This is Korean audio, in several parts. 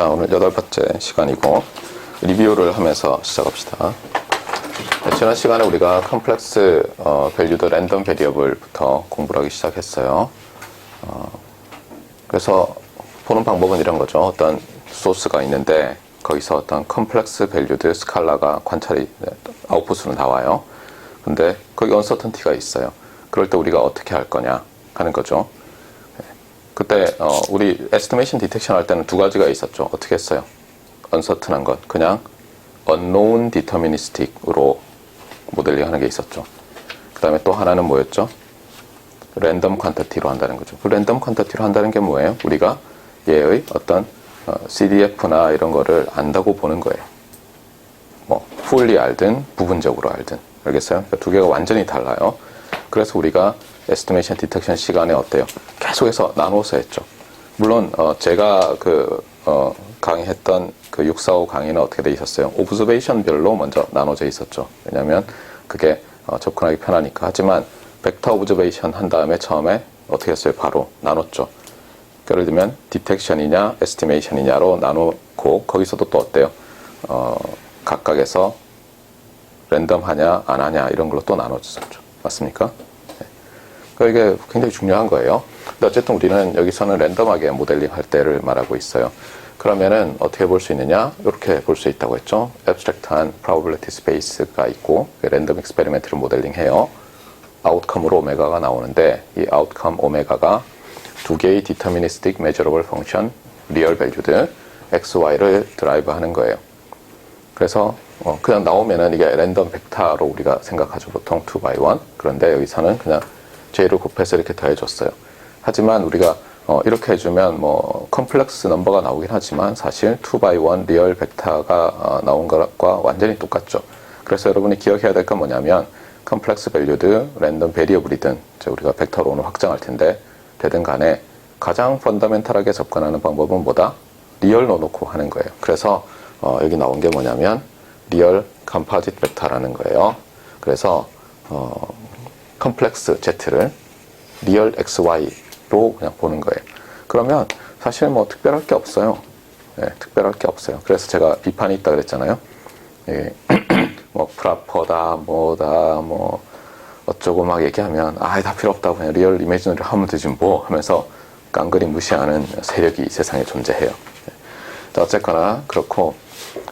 자, 오늘 8번째 시간이고 리뷰를 하면서 시작합시다. 네, 지난 시간에 우리가 컴플렉스 밸류드 랜덤 베리어블부터 공부를 하기 시작했어요. 그래서 보는 방법은 이런 거죠. 어떤 소스가 있는데 거기서 어떤 컴플렉스 밸류드 스칼라가 관찰이 아웃풋으로 나와요. 근데 거기 언서턴티가 있어요. 그럴 때 우리가 어떻게 할 거냐 하는 거죠. 그때 우리 에스티메이션 디텍션 할 때는 두 가지가 있었죠. 어떻게 했어요? 언서튼한 것, 그냥 unknown deterministic으로 모델링 하는 게 있었죠. 그 다음에 또 하나는 뭐였죠? 랜덤 퀀터티로 한다는 거죠. 그 랜덤 퀀터티로 한다는 게 뭐예요? 우리가 얘의 어떤 CDF나 이런 거를 안다고 보는 거예요. 뭐 fully 알든 부분적으로 알든. 알겠어요? 그러니까 두 개가 완전히 달라요. 그래서 우리가 에스티메이션 디텍션 시간에 어때요? 계속해서 나눠서 했죠. 물론 제가 강의했던 그 645 강의는 어떻게 돼 있었어요? 오브저베이션별로 먼저 나눠져 있었죠. 왜냐하면 그게 접근하기 편하니까. 하지만 벡터 오브저베이션 한 다음에 처음에 어떻게 했어요? 바로 나눴죠. 예를 들면 디텍션이냐 에스티메이션이냐로 나누고 거기서도 또 어때요? 각각에서 랜덤하냐 안 하냐 이런 걸로 또 나눠졌죠. 맞습니까? 이게 굉장히 중요한 거예요. 근데 어쨌든 우리는 여기서는 랜덤하게 모델링 할 때를 말하고 있어요. 그러면은 어떻게 볼 수 있느냐? 이렇게 볼 수 있다고 했죠. abstract한 probability space가 있고 랜덤 익스페리멘트를 모델링 해요. 아웃컴으로 오메가가 나오는데 이 아웃컴 오메가가 두 개의 deterministic measurable function real valued x, y를 드라이브 하는 거예요. 그래서 그냥 나오면은 이게 랜덤 벡터로 우리가 생각하죠. 보통 2x1. 그런데 여기서는 그냥 J를 곱해서 이렇게 더해줬어요. 하지만 우리가 이렇게 해주면 뭐 컴플렉스 넘버가 나오긴 하지만 사실 2x1 리얼 벡터가 나온 것과 완전히 똑같죠. 그래서 여러분이 기억해야 될 건 뭐냐면 컴플렉스 밸류드 랜덤 베리어블이든 우리가 벡터로 오늘 확장할 텐데 되든 간에 가장 펀더멘탈하게 접근하는 방법은 뭐다? 리얼 넣어놓고 하는 거예요. 그래서 여기 나온 게 뭐냐면 리얼 컴포짓 벡터라는 거예요. 그래서 컴플렉스 Z를 리얼 XY로 그냥 보는 거예요. 그러면 사실 뭐 특별할 게 없어요. 네, 특별할 게 없어요. 그래서 제가 비판이 있다 그랬잖아요. 예, 뭐 프라퍼다 뭐다 뭐 어쩌고 막 얘기하면 다 필요 없다고 그냥 리얼 이미지너리 하면 되지 뭐 하면서 깡그리 무시하는 세력이 이 세상에 존재해요. 자, 어쨌거나 그렇고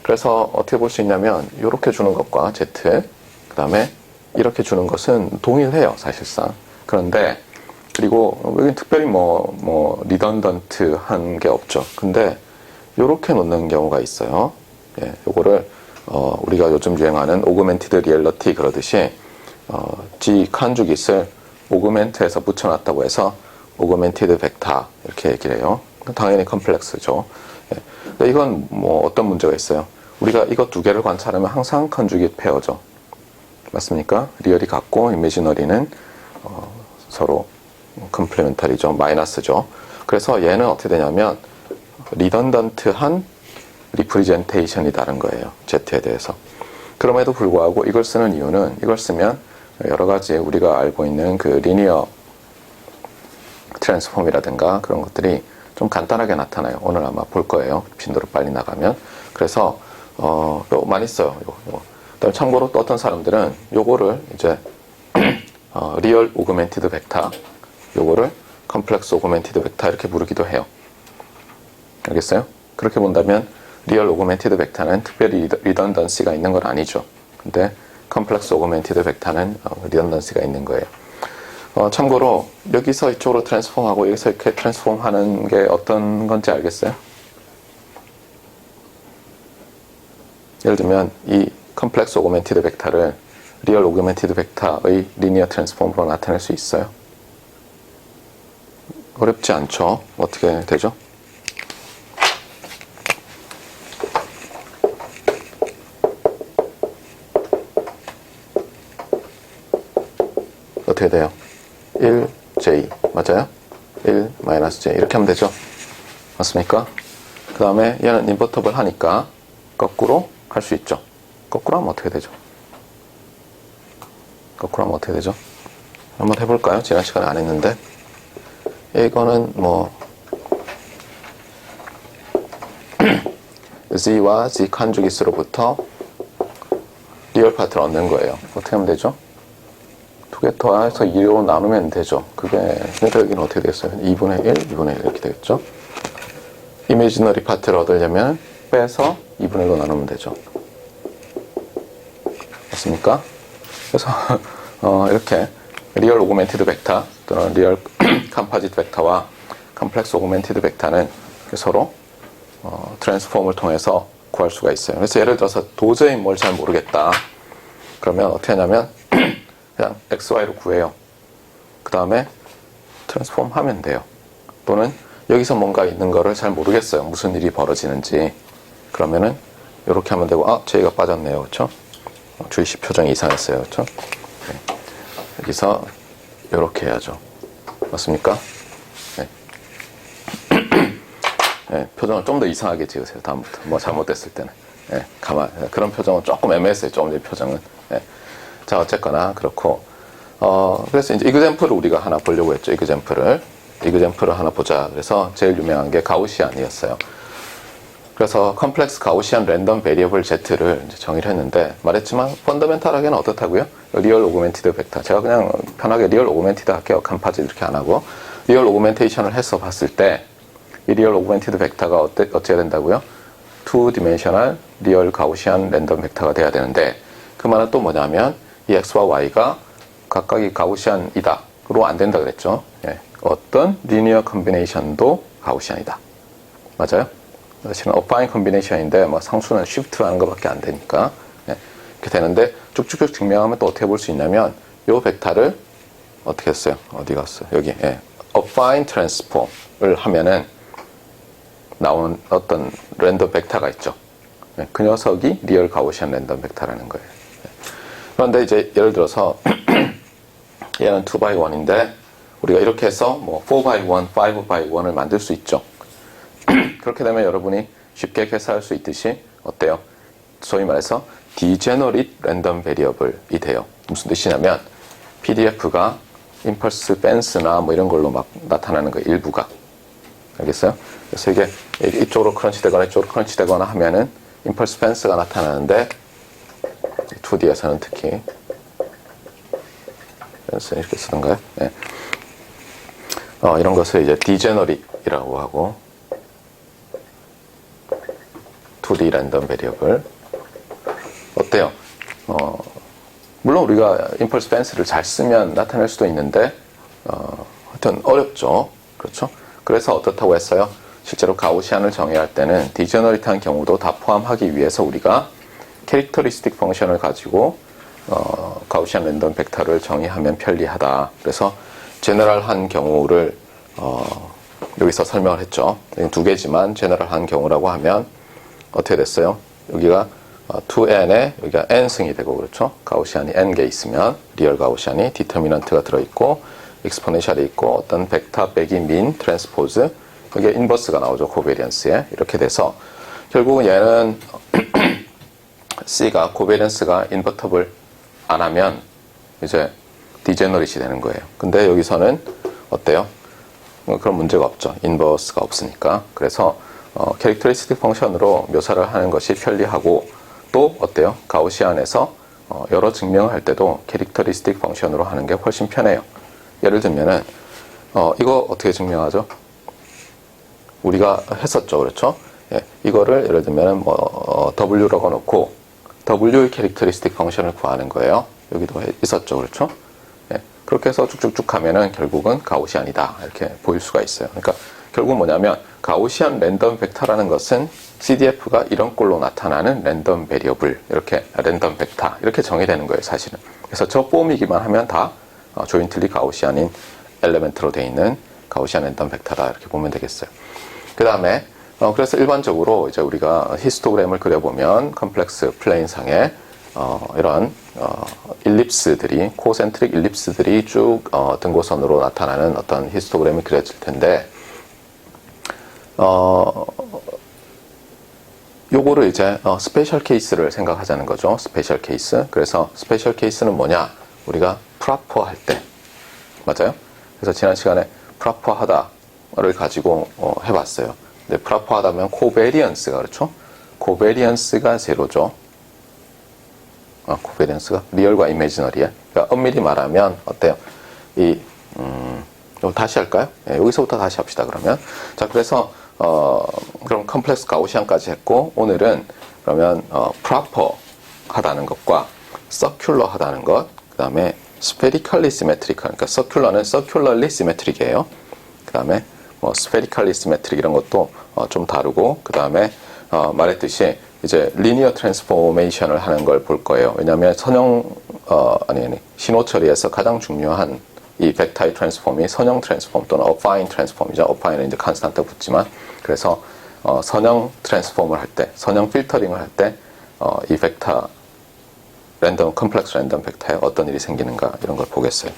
그래서 어떻게 볼 수 있냐면 이렇게 주는 것과 Z 그 다음에 이렇게 주는 것은 동일해요, 사실상. 그런데, 그리고, 여기 특별히 리던던트한 게 없죠. 근데, 요렇게 놓는 경우가 있어요. 예, 요거를, 우리가 요즘 유행하는 오그멘티드 리얼러티 그러듯이, G 컨주깃을 오그멘트에서 붙여놨다고 해서, 오그멘티드 벡터, 이렇게 얘기를 해요. 당연히 컴플렉스죠. 예. 근데 이건 어떤 문제가 있어요? 우리가 이거 두 개를 관찰하면 항상 컨주깃 페어죠. 맞습니까? 리얼이 같고 이미지너리는 서로 컴플레멘탈이죠. 마이너스죠. 그래서 얘는 어떻게 되냐면 리던던트한 리프리젠테이션이 다른 거예요. Z에 대해서. 그럼에도 불구하고 이걸 쓰는 이유는 이걸 쓰면 여러 가지 우리가 알고 있는 그 리니어 트랜스폼이라든가 그런 것들이 좀 간단하게 나타나요. 오늘 아마 볼 거예요. 빈도로 빨리 나가면. 그래서 많이 써요. 요거. 참고로 또 어떤 사람들은 요거를 이제 리얼 오그멘티드 벡터 요거를 컴플렉스 오그멘티드 벡터 이렇게 부르기도 해요. 알겠어요? 그렇게 본다면 리얼 오그멘티드 벡터는 특별히 리던던시가 있는 건 아니죠. 근데 컴플렉스 오그멘티드 벡터는 리던던시가 있는 거예요. 참고로 여기서 이쪽으로 트랜스폼하고 여기서 이렇게 트랜스폼하는 게 어떤 건지 알겠어요? 예를 들면 이 컴플렉스 오그멘티드 벡터를 리얼 오그멘티드 벡터의 리니어 트랜스폼으로 나타낼 수 있어요. 어렵지 않죠? 어떻게 되죠? 어떻게 돼요? 1J 맞아요? 1-J 이렇게 하면 되죠? 맞습니까? 그 다음에 얘는 인버터블 하니까 거꾸로 할 수 있죠. 거꾸로 하면 어떻게 되죠? 거꾸로 하면 어떻게 되죠? 한번 해볼까요? 지난 시간에 안 했는데 이거는 Z와 Z 컨주깃으로부터 리얼 파트를 얻는 거예요. 어떻게 하면 되죠? 두 개 더해서 2로 나누면 되죠. 그러니까 여기는 어떻게 되겠어요? 2분의 1, 2분의 1 이렇게 되겠죠. 이미지너리 파트를 얻으려면 빼서 2분의 1로 나누면 되죠. 맞습니까? 그래서 이렇게 리얼 오그멘티드 벡터 또는 리얼 컴포짓 벡터와 컴플렉스 오그멘티드 벡터는 서로 트랜스폼을 통해서 구할 수가 있어요. 그래서 예를 들어서 도저히 뭘 잘 모르겠다. 그러면 어떻게 하냐면 그냥 XY로 구해요. 그 다음에 트랜스폼 하면 돼요. 또는 여기서 뭔가 있는 거를 잘 모르겠어요. 무슨 일이 벌어지는지. 그러면은 이렇게 하면 되고, J가 빠졌네요. 그렇죠? 주희 씨 표정이 이상했어요. 그렇죠? 네. 여기서 이렇게 해야죠. 맞습니까? 네. 네, 표정을 좀 더 이상하게 지으세요. 다음부터. 뭐 잘못됐을 때는. 네, 그런 표정은 조금 애매했어요. 조금 전 표정은. 네. 자, 어쨌거나 그렇고 그래서 이제 이그젬플을 우리가 하나 보려고 했죠. 이그젬플을 하나 보자. 그래서 제일 유명한 게 가우시안이었어요. 그래서 컴플렉스 가우시안 랜덤 베리어블 Z를 이제 정의를 했는데 말했지만 펀더멘탈하게는 어떻다고요? 리얼 오그멘티드 벡터. 제가 그냥 편하게 리얼 오그멘티드 할게요. 컴파짓 이렇게 안 하고 리얼 오그멘테이션을 해서 봤을 때 이 리얼 오그멘티드 벡터가 어떻게 된다고요? 2디멘셔널 리얼 가우시안 랜덤 벡터가 돼야 되는데 그 말은 또 뭐냐면 이 x와 y가 각각이 가우시안이다로 안 된다 그랬죠. 예. 어떤 리니어 컨비네이션도 가우시안이다. 맞아요? 사실은 어파인 컨비네이션인데 뭐 상수는 쉬프트 하는 것밖에 안 되니까 예. 이렇게 되는데 쭉쭉쭉 증명하면 또 어떻게 볼 수 있냐면 이 벡터를 어떻게 했어요? 어디 갔어요? 여기 어파인 트랜스폼을 하면은 나오는 어떤 랜덤 벡터가 있죠. 예. 그 녀석이 리얼 가우시안 랜덤 벡터라는 거예요. 그런데 이제 예를 들어서 얘는 2x1인데 우리가 이렇게 해서 뭐 4x1, 5x1을 만들 수 있죠. 그렇게 되면 여러분이 쉽게 계산할 수 있듯이 어때요? 소위 말해서 디제너릿 랜덤 베리어블이 돼요. 무슨 뜻이냐면 PDF가 임펄스 펜스나 뭐 이런 걸로 막 나타나는 거예요. 일부가. 알겠어요? 그래서 이게 이쪽으로 크런치 되거나 이쪽으로 크런치 되거나 하면은 임펄스 펜스가 나타나는데 2D에서는 특히 이렇게 쓰던가요? 네. 이런 것을 이제 디제너릿이라고 하고 2D 랜덤 베리어블 어때요? 물론 우리가 임펄스 펜스를 잘 쓰면 나타낼 수도 있는데 하여튼 어렵죠. 그렇죠? 그래서 어떻다고 했어요? 실제로 가우시안을 정의할 때는 디제너릿한 경우도 다 포함하기 위해서 우리가 캐릭터리스틱 펑션을 가지고 가우시안 랜덤 벡터를 정의하면 편리하다. 그래서 제너럴한 경우를 여기서 설명을 했죠. 두 개지만 제너럴한 경우라고 하면 어떻게 됐어요? 여기가 2n에 여기가 n승이 되고 그렇죠. 가우시안이 n개 있으면 리얼 가우시안이 디터미넌트가 들어있고 익스포넨셜이 있고 어떤 벡터 빼기 민 트랜스포즈 여기에 인버스가 나오죠. 코베리언스에 이렇게 돼서 결국은 얘는 C가 코베리언스가 인버터블 안 하면 이제 디제너릿이 되는 거예요. 근데 여기서는 어때요? 그런 문제가 없죠. 인버스가 없으니까. 그래서 캐릭터리스틱 펑션으로 묘사를 하는 것이 편리하고 또 어때요? 가우시안에서 여러 증명을 할 때도 캐릭터리스틱 펑션으로 하는 게 훨씬 편해요. 예를 들면은 이거 어떻게 증명하죠? 우리가 했었죠. 그렇죠? 예, 이거를 예를 들면은 뭐 W라고 놓고 W의 캐릭터리스틱 펑션을 구하는 거예요. 여기도 있었죠. 그렇죠? 예, 그렇게 해서 쭉쭉쭉 가면은 결국은 가우시안이다. 이렇게 보일 수가 있어요. 그러니까 결국은 뭐냐면 가우시안 랜덤 벡터라는 것은 CDF가 이런 꼴로 나타나는 랜덤 베리어블 이렇게 랜덤 벡터 이렇게 정의되는 거예요. 사실은. 그래서 저 폼이기만 하면 다 조인틀리 가우시안인 엘레멘트로 되어 있는 가우시안 랜덤 벡터다. 이렇게 보면 되겠어요. 그 다음에 그래서 일반적으로 이제 우리가 히스토그램을 그려보면 컴플렉스 플레인상에 이런 일립스들이 코센트릭 일립스들이 쭉 등고선으로 나타나는 어떤 히스토그램이 그려질 텐데 요거를 이제 스페셜 케이스를 생각하자는 거죠. 스페셜 케이스. 그래서 스페셜 케이스는 뭐냐? 우리가 프로퍼 할 때 맞아요? 그래서 지난 시간에 프로퍼 하다를 가지고 해봤어요. 근데 프로퍼 하다면 코베리언스가 그렇죠? 코베리언스가 제로죠. 코베리언스가 리얼과 이미지너리에. 그러니까 엄밀히 말하면 어때요? 다시 할까요? 네, 여기서부터 다시 합시다. 그러면 자, 그래서 그럼 컴플렉스 가우시안까지 했고, 오늘은 그러면 프로퍼 하다는 것과 서큘러 하다는 것, 그 다음에 스페리컬리 시메트릭, 그러니까 서큘러는 서큘러리 시메트릭이에요. 그 다음에 뭐 스페리컬리 시메트릭 이런 것도 좀 다루고, 그 다음에 말했듯이 이제 리니어 트랜스포메이션을 하는 걸 볼 거예요. 왜냐하면 신호 처리에서 가장 중요한 이 벡터의 트랜스폼이 선형 트랜스폼 또는 어파인 트랜스폼이죠. 어파인은 이제 컨스탄트 붙지만, 그래서 선형 트랜스폼을 할 때, 선형 필터링을 할 때 이 벡터 랜덤 컴플렉스 랜덤 벡터에 어떤 일이 생기는가 이런 걸 보겠어요.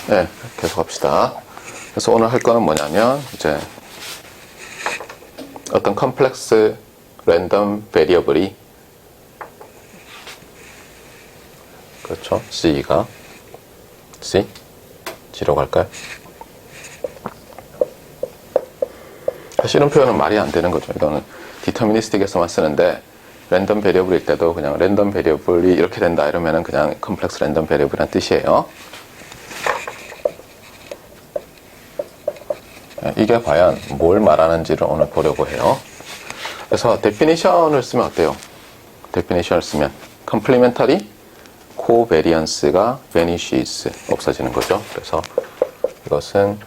네, 계속 합시다. 그래서 오늘 할 거는 뭐냐면 이제 어떤 컴플렉스 랜덤 베리어블이, 그렇죠, C가 G로 갈까요? 사실 이런 표현은 말이 안 되는 거죠. 이거는 디터미니스틱에서만 쓰는데, 랜덤 베리어블일 때도 그냥 랜덤 베리어블이 이렇게 된다 이러면은 그냥 컴플렉스 랜덤 베리어블이란 뜻이에요. 이게 과연 뭘 말하는지를 오늘 보려고 해요. 그래서 데피니션을 쓰면 어때요? 데피니션을 쓰면 complementary covariance가 vanishes, 없어지는 거죠. 그래서 이것은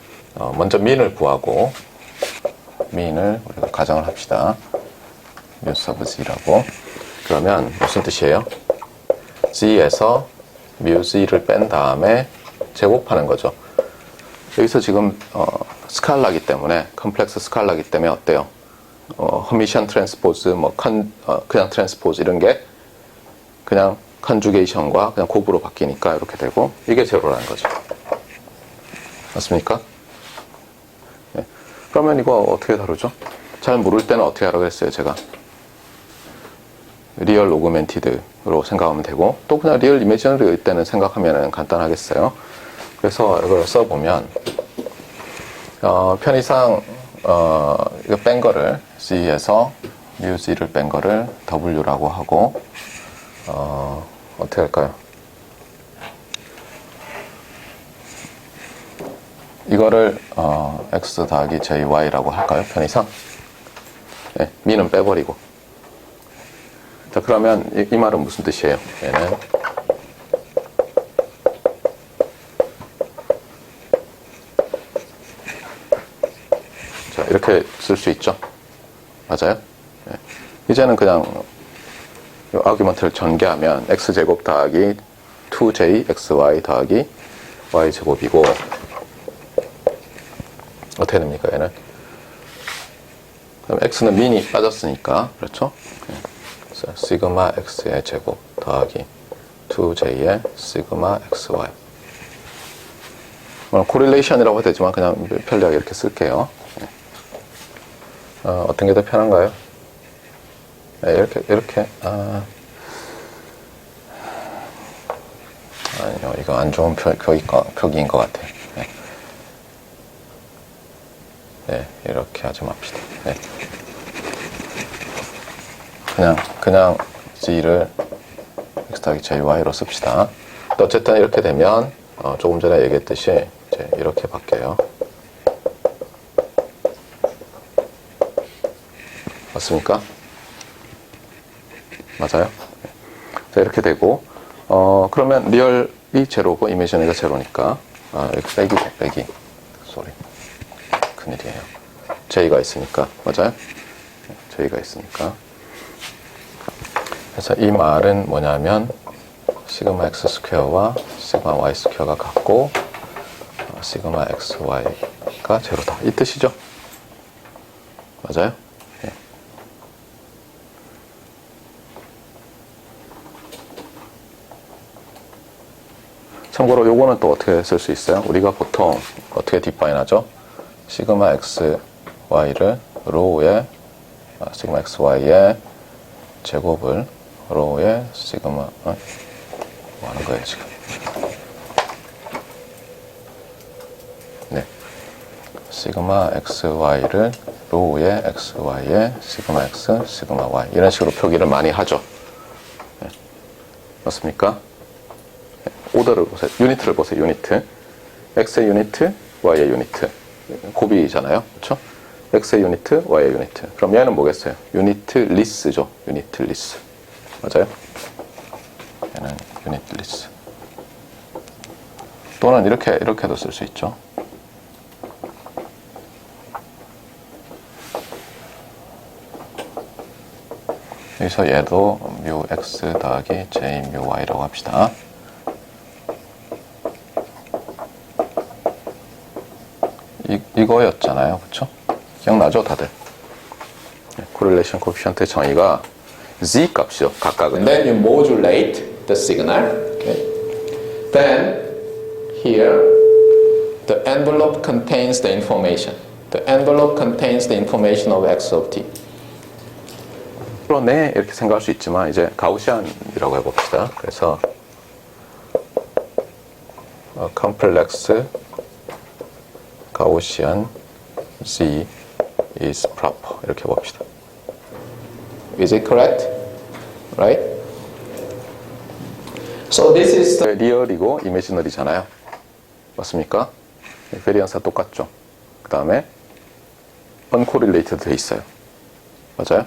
먼저 mean을 구하고, mean을 우리가 가정을 합시다. mu sub z라고. 그러면 무슨 뜻이에요? g에서 mu z를 뺀 다음에 제곱하는 거죠. 여기서 지금 스칼라기 때문에, 컴플렉스 스칼라기 때문에 어때요? 허미션 트랜스포즈, 그냥 트랜스포즈 이런 게 그냥 컨주게이션과 그냥 곱으로 바뀌니까 이렇게 되고, 이게 제로라는 거죠. 맞습니까? 네. 그러면 이거 어떻게 다루죠? 잘 모를 때는 어떻게 하라고 했어요, 제가? 리얼 오그멘티드로 생각하면 되고, 또 그냥 리얼 이미지너리일 때는 생각하면 간단하겠어요. 그래서 이걸 써보면 편의상 이거 뺀 거를 C에서 mu G를 뺀 거를 W라고 하고, 어떻게 할까요? 이거를 X 더하기 JY라고 할까요? 편의상? 네, 미는 빼버리고. 자, 그러면 이 말은 무슨 뜻이에요? 얘는 자, 이렇게 쓸 수 있죠? 맞아요? 네. 이제는 그냥 이 아규먼트를 전개하면 x제곱 더하기 2jxy 더하기 y제곱이고, 어떻게 됩니까, 얘는? 그럼 x는 민이 빠졌으니까, 그렇죠? 네. 그래서 시그마 x의 제곱 더하기 2j의 시그마 xy. 코릴레이션이라고 해도 되지만 그냥 편리하게 이렇게 쓸게요. 네. 어떤 게 더 편한가요? 네, 이렇게. 아니요, 이거 안 좋은 표기인 것 같아요. 네. 네, 이렇게 하지 맙시다. 네. 그냥 G를 X 더하기 JY로 씁시다. 또 어쨌든 이렇게 되면, 조금 전에 얘기했듯이, 이제 이렇게 바뀌어요. 맞습니까? 맞아요? 자, 이렇게 되고, 그러면 리얼이 제로고, 이미지너리가 제로니까, 이렇게 빼기. 쏘리. 큰일이에요. J가 있으니까. 맞아요? J가 있으니까. 그래서 이 말은 뭐냐면, 시그마 x 스퀘어와 시그마 y 스퀘어가 같고, 시그마 xy가 제로다. 이 뜻이죠? 맞아요? 네. 참고로 요거는 또 어떻게 쓸 수 있어요? 우리가 보통 어떻게 디파인 하죠? 시그마 xy를 로우의 시그마 xy의 제곱을 로우의 시그마 뭐 하는 거예요 지금? 네, 시그마 xy를 로우의 x, y의 시그마 x, 시그마 y 이런 식으로 표기를 많이 하죠. 네. 맞습니까? 오더를 보세요. 유니트를 보세요. 유니트. x의 유니트, y의 유니트. 곱이잖아요. 그렇죠? x의 유니트, y의 유니트. 그럼 얘는 뭐겠어요? 유니트 리스죠. 유니트 리스. 맞아요? 얘는 유니트 리스. 또는 이렇게도 쓸 수 있죠. 여기서 얘도 뮤 x 더하기 j 뮤 y라고 합시다. 이거였잖아요. 그쵸? 기억나죠, 다들? correlation coefficient의 정의가 z 값이죠, 각각은. And then you modulate the signal. Okay. Then here the envelope contains the information. The envelope contains the information of x of t. 그러네 이렇게 생각할 수 있지만 이제 가우시안이라고 해봅시다. 그래서 컴플렉스 가우시안 z is proper 이렇게 봅시다. Is it correct? Right? So this is the 리얼이고 이미지너리잖아요. 맞습니까? 베리언스가 똑같죠. 그 다음에 uncorrelated 돼 있어요. 맞아요?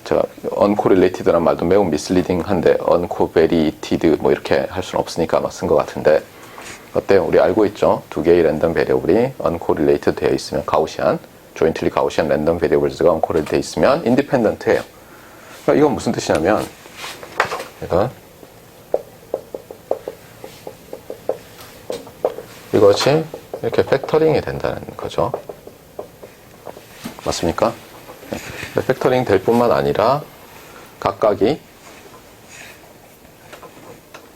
제가 uncorrelated란 말도 매우 misleading한데 uncorrelated 뭐 이렇게 할 수는 없으니까 아마 쓴 것 같은데 어때요? 우리 알고 있죠? 두 개의 랜덤 베리어블이 uncorrelated 되어 있으면 가우시안, jointly 가우시안 랜덤 베리어블즈가 uncorrelated 되어 있으면 independent예요. 그러니까 이건 무슨 뜻이냐면 이것이 이렇게 팩터링이 된다는 거죠. 맞습니까? 팩터링 될 뿐만 아니라 각각이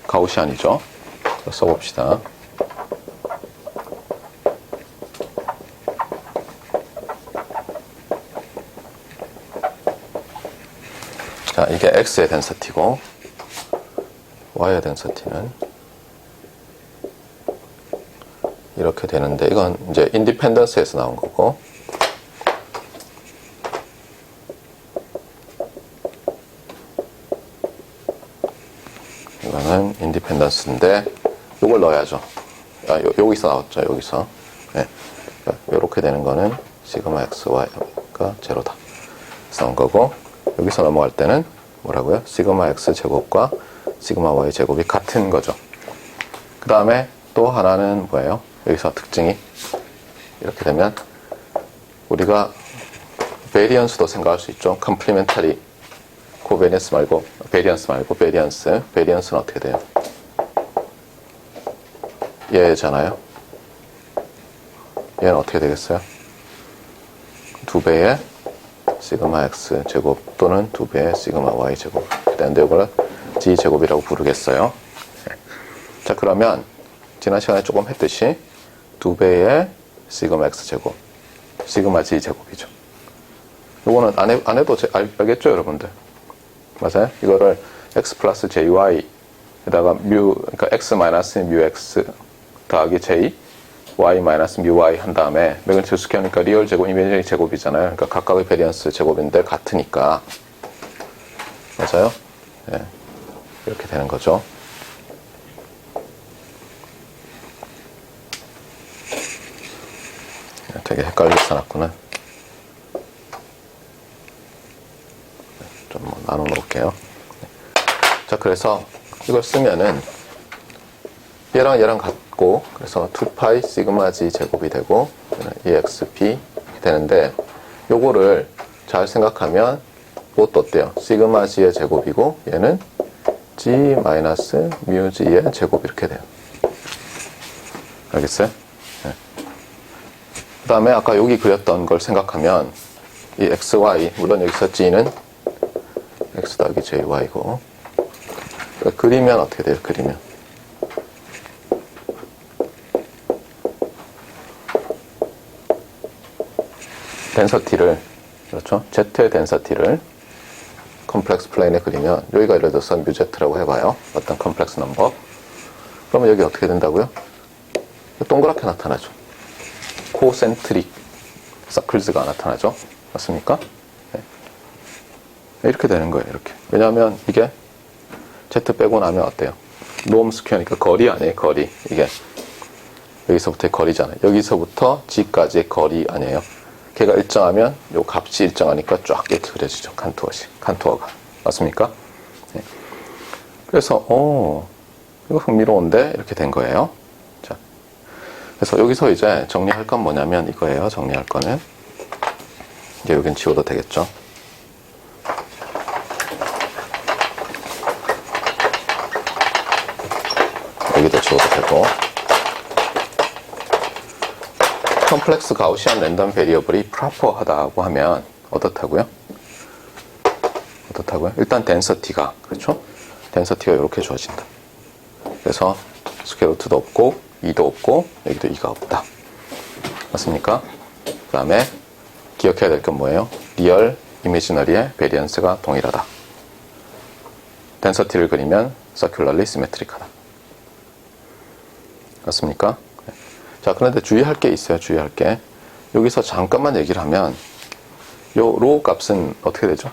가우시안이죠. 써봅시다. 자, 이게 x의 덴서티고 y의 덴서티는 이렇게 되는데 이건 이제 인디펜던스에서 나온 거고 이거는 인디펜던스인데 이걸 넣어야죠. 여기서 나왔죠. 여기서. 네. 이렇게 되는 거는 시그마 x, y가 제로다. 나온 거고 여기서 넘어갈 때는 뭐라고요? 시그마 x 제곱과 시그마 y 제곱이 같은 거죠. 그 다음에 또 하나는 뭐예요? 여기서 특징이 이렇게 되면 우리가 베리언스도 생각할 수 있죠. 컴플리멘터리 코베리언스 말고 베리언스 말고 베리언스는 어떻게 돼요? 얘잖아요. 얘는 어떻게 되겠어요? 2배의 시그마 x 제곱 또는 2배의 시그마 y 제곱 되는데 이걸 g 제곱이라고 부르겠어요. 자, 그러면 지난 시간에 조금 했듯이 2배의 시그마 x 제곱 시그마 g 제곱이죠. 이거는 안 해도 알겠죠, 여러분들? 맞아요? 이거를 x 플러스 jy 에다가 그러니까 x 마이너스 뮤 x 더하기 j y 마이너스 뮤 y 한 다음에 매그니튜드 스퀘어니까 리얼 제곱, 이미지너리 제곱이잖아요. 그러니까 각각의 베리언스 제곱인데 같으니까 맞아요? 네. 이렇게 되는 거죠. 되게 헷갈리게 써놨구나. 좀 나눠 놓을게요. 자, 그래서 이걸 쓰면은 얘랑 같고 그래서 2파이 시그마 g 제곱이 되고 exp 되는데 요거를 잘 생각하면 이것도 어때요? 시그마 g의 제곱이고 얘는 g 마이너스 뮤 g의 제곱 이렇게 돼요. 알겠어요? 네. 그 다음에 아까 여기 그렸던 걸 생각하면 이 xy 물론 여기서 g는 x 더하기 jy고 그러니까 그리면 어떻게 돼요? 그리면 덴서티를 그렇죠? Z의 덴서티를 컴플렉스 플레인에 그리면 여기가 예를 들어서 뮤Z라고 해봐요. 어떤 컴플렉스 넘버. 그러면 여기 어떻게 된다고요? 동그랗게 나타나죠. 코센트릭 서클즈가 나타나죠. 맞습니까? 네. 이렇게 되는 거예요. 이렇게. 왜냐하면 이게 Z 빼고 나면 어때요? 놈 스퀘어니까 거리 아니에요. 거리. 이게 여기서부터의 거리잖아요. 여기서부터 G까지의 거리 아니에요. 걔가 일정하면 요 값이 일정하니까 쫙 이렇게 그려지죠. 칸투어가. 맞습니까? 네. 그래서 이거 흥미로운데 이렇게 된 거예요. 자, 그래서 여기서 이제 정리할 건 뭐냐면 이거예요. 정리할 거는 이제 여긴 지워도 되겠죠. 여기도 지워도 되고, 컴플렉스 가우시안 랜덤 베리어블이 프로퍼하다고 하면 어떻다고요? 일단 덴서티가, 그렇죠? 덴서티가 이렇게 주어진다. 그래서 스퀘어 루트도 없고 2도 없고 여기도 2가 없다. 맞습니까? 그 다음에 기억해야 될 건 뭐예요? 리얼 이미지너리의 베리언스가 동일하다. 덴서티를 그리면 서큘러리 시메트릭하다. 맞습니까? 자, 그런데 주의할 게 있어요. 주의할 게. 여기서 잠깐만 얘기를 하면 요 로우 값은 어떻게 되죠?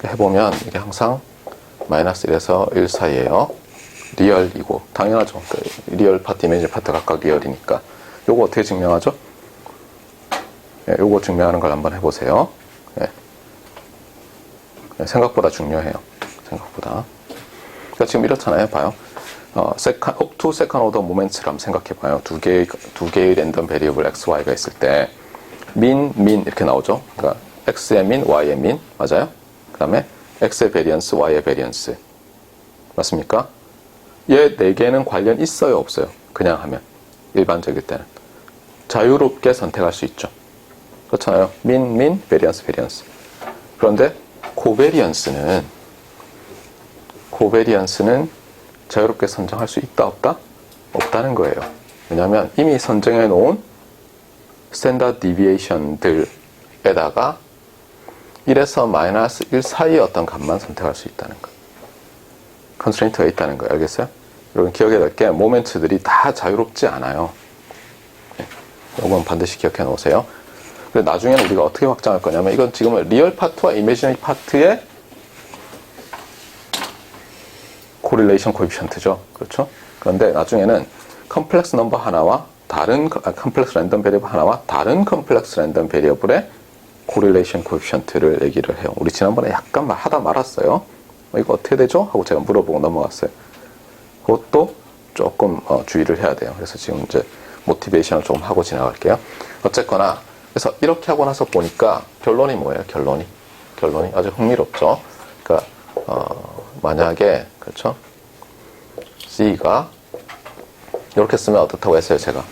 해보면 이게 항상 마이너스 1에서 1 사이에요. 리얼이고 당연하죠. 리얼 파트, 이미지 파트 각각 리얼이니까. 요거 어떻게 증명하죠? 예, 요거 증명하는 걸 한번 해보세요. 예. 생각보다 중요해요. 생각보다. 그러니까 지금 이렇잖아요. 봐요. up to second order moments를 한번 생각해봐요. 두 개의 랜덤 베리어블 x, y가 있을 때 min 이렇게 나오죠. 그러니까 x의 min, y의 min 맞아요? 그 다음에 x의 베리언스, y의 베리언스 맞습니까? 얘 네 개는 관련 있어요, 없어요? 그냥 하면 일반적일 때는 자유롭게 선택할 수 있죠. 그렇잖아요. min, 베리언스. 그런데 코베리언스는 자유롭게 선정할 수 있다, 없다? 없다는 거예요. 왜냐하면 이미 선정해 놓은 스탠다드 디비에이션들에다가 1에서 마이너스 1 사이의 어떤 값만 선택할 수 있다는 거. 컨스트레인트가 있다는 거예요. 알겠어요? 여러분 기억해야 될 게 모멘트들이 다 자유롭지 않아요. 이건 반드시 기억해 놓으세요. 근데 나중에는 우리가 어떻게 확장할 거냐면 이건 지금은 리얼 파트와 이미지너리 파트의 코릴레이션 코에피션트죠. 그렇죠? 그런데 나중에는 컴플렉스 넘버 하나와 컴플렉스 랜덤 베리어블 하나와 다른 컴플렉스 랜덤 베리어블의 코릴레이션 코에피션트를 얘기를 해요. 우리 지난번에 약간 하다 말았어요. 이거 어떻게 되죠? 하고 제가 물어보고 넘어갔어요. 그것도 조금 주의를 해야 돼요. 그래서 지금 이제 모티베이션을 조금 하고 지나갈게요. 어쨌거나 그래서 이렇게 하고 나서 보니까 결론이 뭐예요? 결론이 아주 흥미롭죠. 그러니까 만약에 그렇죠? C가 이렇게 쓰면 어떻다고 했어요, 제가?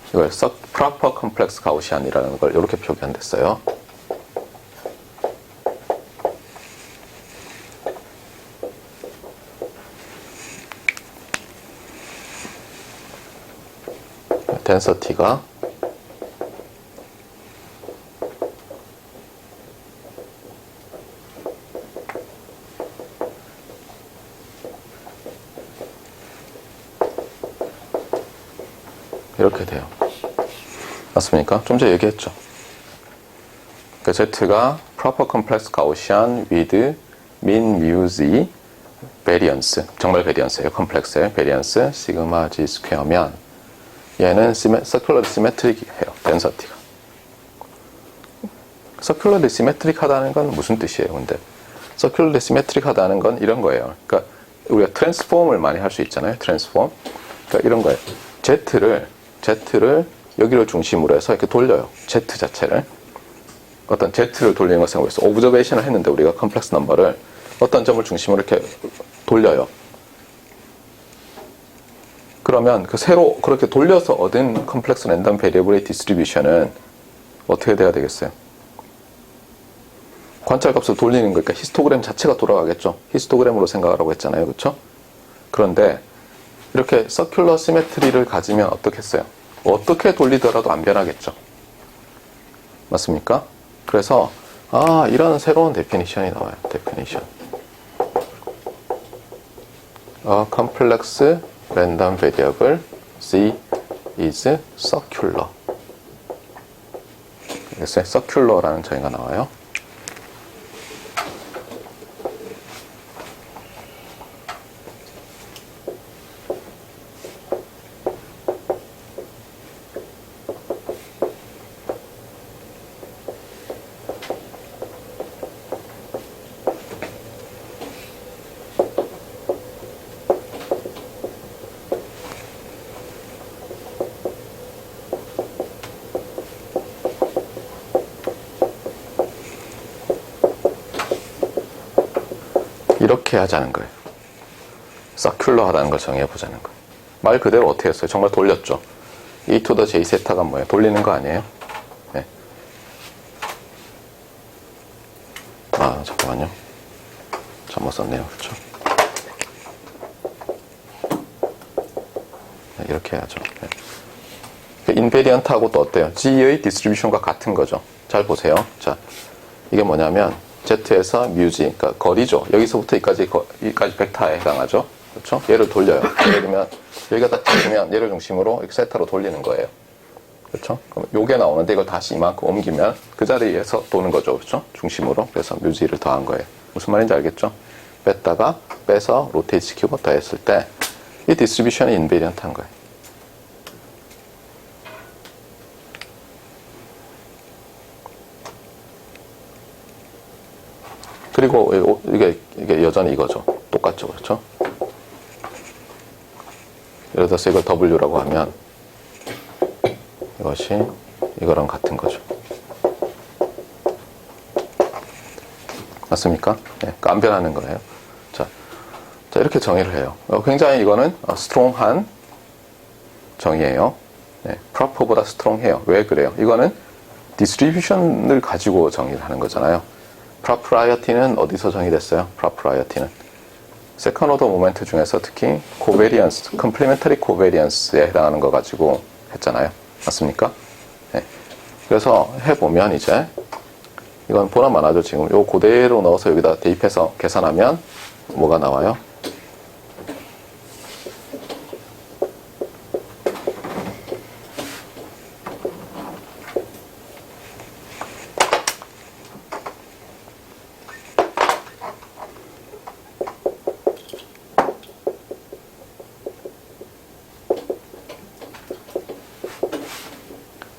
이걸 proper complex Gaussian이라는 걸 이렇게 표기한댔어요. density가 이렇게 돼요. 맞습니까? 좀 전에 얘기했죠. 그러니까 Z가 proper complex Gaussian with min mu z variance, 정말 베리언스예요. 컴플렉스의 베리언스 시그마 g 스퀘어면 얘는 circular symmetric해요. density가. circular symmetric하다는 건 무슨 뜻이에요? 근데 circular symmetric하다는 건 이런 거예요. 그러니까 우리가 트랜스폼을 많이 할 수 있잖아요. 트랜스폼. 그러니까 이런 거예요. Z를 여기를 중심으로 해서 이렇게 돌려요. Z 자체를. 어떤 Z를 돌리는 것을 생각해서 오브저베이션을 했는데 우리가 컴플렉스 넘버를 어떤 점을 중심으로 이렇게 돌려요. 그러면 그 새로 그렇게 돌려서 얻은 컴플렉스 랜덤 베리어블의 디스트리뷰션은 어떻게 돼야 되겠어요? 관찰값을 돌리는 거니까 히스토그램 자체가 돌아가겠죠. 히스토그램으로 생각하라고 했잖아요. 그렇죠? 그런데 이렇게 서큘러 시메트리를 가지면 어떻겠어요? 어떻게 돌리더라도 안 변하겠죠. 맞습니까? 그래서 이런 새로운 데피니션이 나와요. 데피니션. complex random variable C is circular. 알겠어요? 서큘러라는 정의가 나와요. 이렇게 하자는 거예요. 서큘러 하다는 걸 정해보자는 거예요. 말 그대로 어떻게 했어요? 정말 돌렸죠. e to the j 세타가 뭐예요? 돌리는 거 아니에요? 네. 아, 잠깐만요. 잘못 썼네요. 그렇죠? 네, 이렇게 해야죠. 네. 인베리언트하고 또 어때요? G의 디스트리뷰션과 같은 거죠. 잘 보세요. 자, 이게 뭐냐면 Z에서 뮤지, 그러니까 거리죠. 여기서부터 여기까지 벡터에 해당하죠. 그렇죠? 얘를 돌려요. 예를 들면 여기가 딱 찍으면 얘를 중심으로 이렇게 세타로 돌리는 거예요. 그렇죠? 그럼 요게 나오는데 이걸 다시 이만큼 옮기면 그 자리에서 도는 거죠. 그렇죠? 중심으로. 그래서 뮤지를 더한 거예요. 무슨 말인지 알겠죠? 뺐다가 빼서 로테이트 시키고 더했을 때 이 디스트리뷰션이 인베리언트한 거예요. 그리고 이게 여전히 이거죠. 똑같죠. 그렇죠? 예를 들어서 이걸 W라고 하면 이것이 이거랑 같은 거죠. 맞습니까? 네, 그러니까 안 변하는 거예요. 자, 이렇게 정의를 해요. 굉장히 이거는 스트롱한 정의예요. 네, proper보다 스트롱해요. 왜 그래요? 이거는 디스트리뷰션을 가지고 정의를 하는 거잖아요. propriety는 어디서 정의됐어요? propriety는 세컨 오더 모멘트 중에서 특히 코베리언스, 컴플리멘터리 코베리언스에 해당하는 거 가지고 했잖아요. 맞습니까? 네. 그래서 해보면 이제 이건 보나만 하죠. 지금 요 그대로 넣어서 여기다 대입해서 계산하면 뭐가 나와요?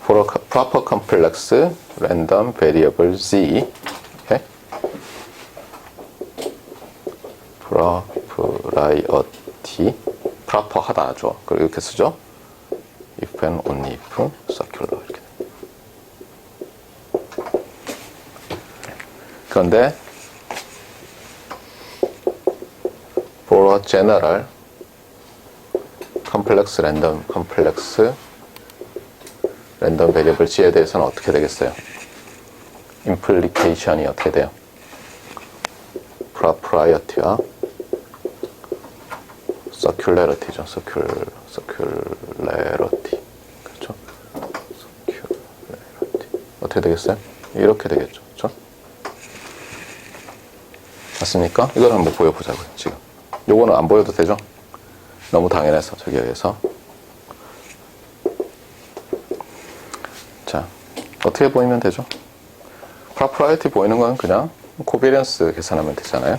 For a proper complex random variable z, okay? propriety, proper 하다죠. 그리고 이렇게 쓰죠. if and only if, circular 이렇게. 그런데 for a general complex 랜덤 베리어블 G에 대해서는 어떻게 되겠어요? implication이 어떻게 돼요? propriety와 circularity죠. circularity. 그렇죠? circularity. 어떻게 되겠어요? 이렇게 되겠죠. 그렇죠? 맞습니까? 이걸 한번 보여보자고요, 지금. 요거는 안 보여도 되죠? 너무 당연해서, 저기에 의해서. 자, 어떻게 보이면 되죠? propriety 보이는 건 그냥 코베리언스 계산하면 되잖아요.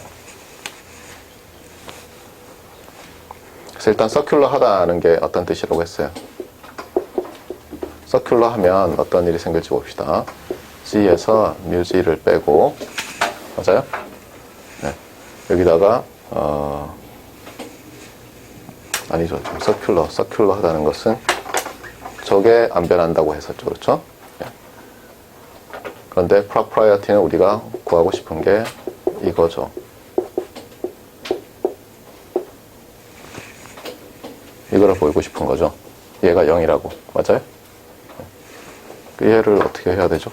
그래서 일단 서큘러 하다는 게 어떤 뜻이라고 했어요? 서큘러 하면 어떤 일이 생길지 봅시다. G에서 뮤지를 빼고, 맞아요? 네. 여기다가 아니죠. 서큘러 하다는 것은 저게 안 변한다고 했었죠. 그렇죠? 네. 그런데 propriety는 우리가 구하고 싶은 게 이거죠. 이거를 보이고 싶은 거죠. 얘가 0이라고. 맞아요? 네. 얘를 어떻게 해야 되죠?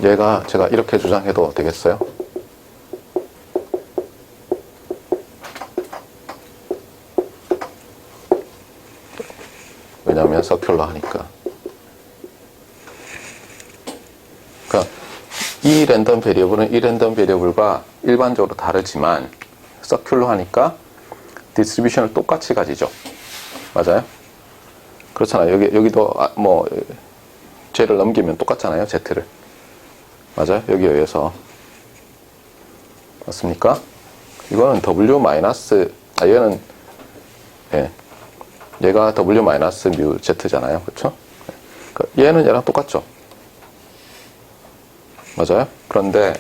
얘가 제가 이렇게 주장해도 되겠어요? 왜냐하면 서큘러 하니까. 그러니까 이 랜덤 베리어블은 이 랜덤 베리어블과 일반적으로 다르지만 서큘러 하니까 디스트리뷰션을 똑같이 가지죠. 맞아요? 그렇잖아요. 여기도 뭐 J를 넘기면 똑같잖아요. Z를. 맞아요? 여기에 의해서. 맞습니까? 이거는 W 마이너스, 얘는, 예. 얘가 W 마이너스 뮤 Z잖아요. 그쵸? 얘는 얘랑 똑같죠? 맞아요? 그런데,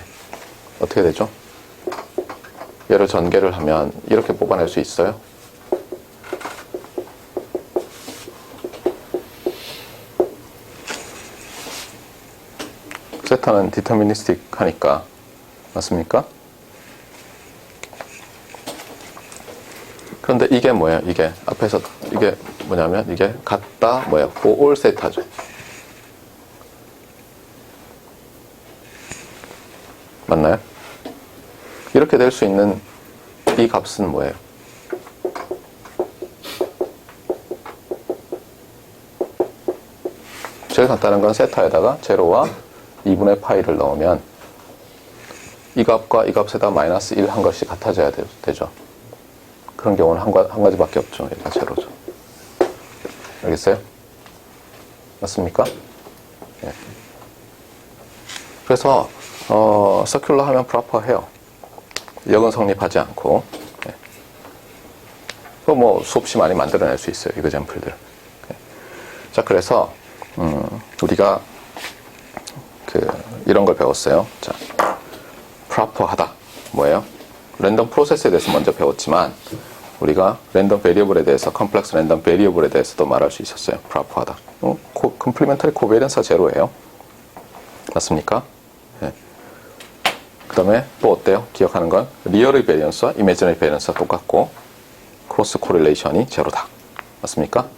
어떻게 되죠? 얘를 전개를 하면 이렇게 뽑아낼 수 있어요. 세타는 디터미니스틱 하니까. 맞습니까? 그런데 이게 뭐예요? 이게 앞에서 이게 뭐냐면 이게 같다 뭐예요? all 세타죠. 맞나요? 이렇게 될 수 있는 이 값은 뭐예요? 제일 간단한 건 세타에다가 제로와 2분의 파이를 넣으면 이 값과 이 값에다 마이너스 1 한 것이 같아져야 되죠. 그런 경우는 한 가지밖에 없죠. 얘가 제로죠. 알겠어요? 맞습니까? 예. 그래서 서큘러 하면 프로퍼해요. 역은 성립하지 않고. 예. 뭐 수없이 많이 만들어낼 수 있어요. 이그젬플들. 예. 자, 그래서 우리가 이런 걸 배웠어요. 자, 프로퍼하다 뭐예요? 랜덤 프로세스에 대해서 먼저 배웠지만 우리가 랜덤 베리어블에 대해서 컴플렉스 랜덤 베리어블에 대해서도 말할 수 있었어요. 프로퍼하다. 컴플리멘터리 코베리언스가 제로예요. 맞습니까? 예. 그 다음에 또 어때요? 기억하는 건 리얼의 베리언스와 이미지너리 베리언스가 똑같고 크로스 코릴레이션이 제로다. 맞습니까?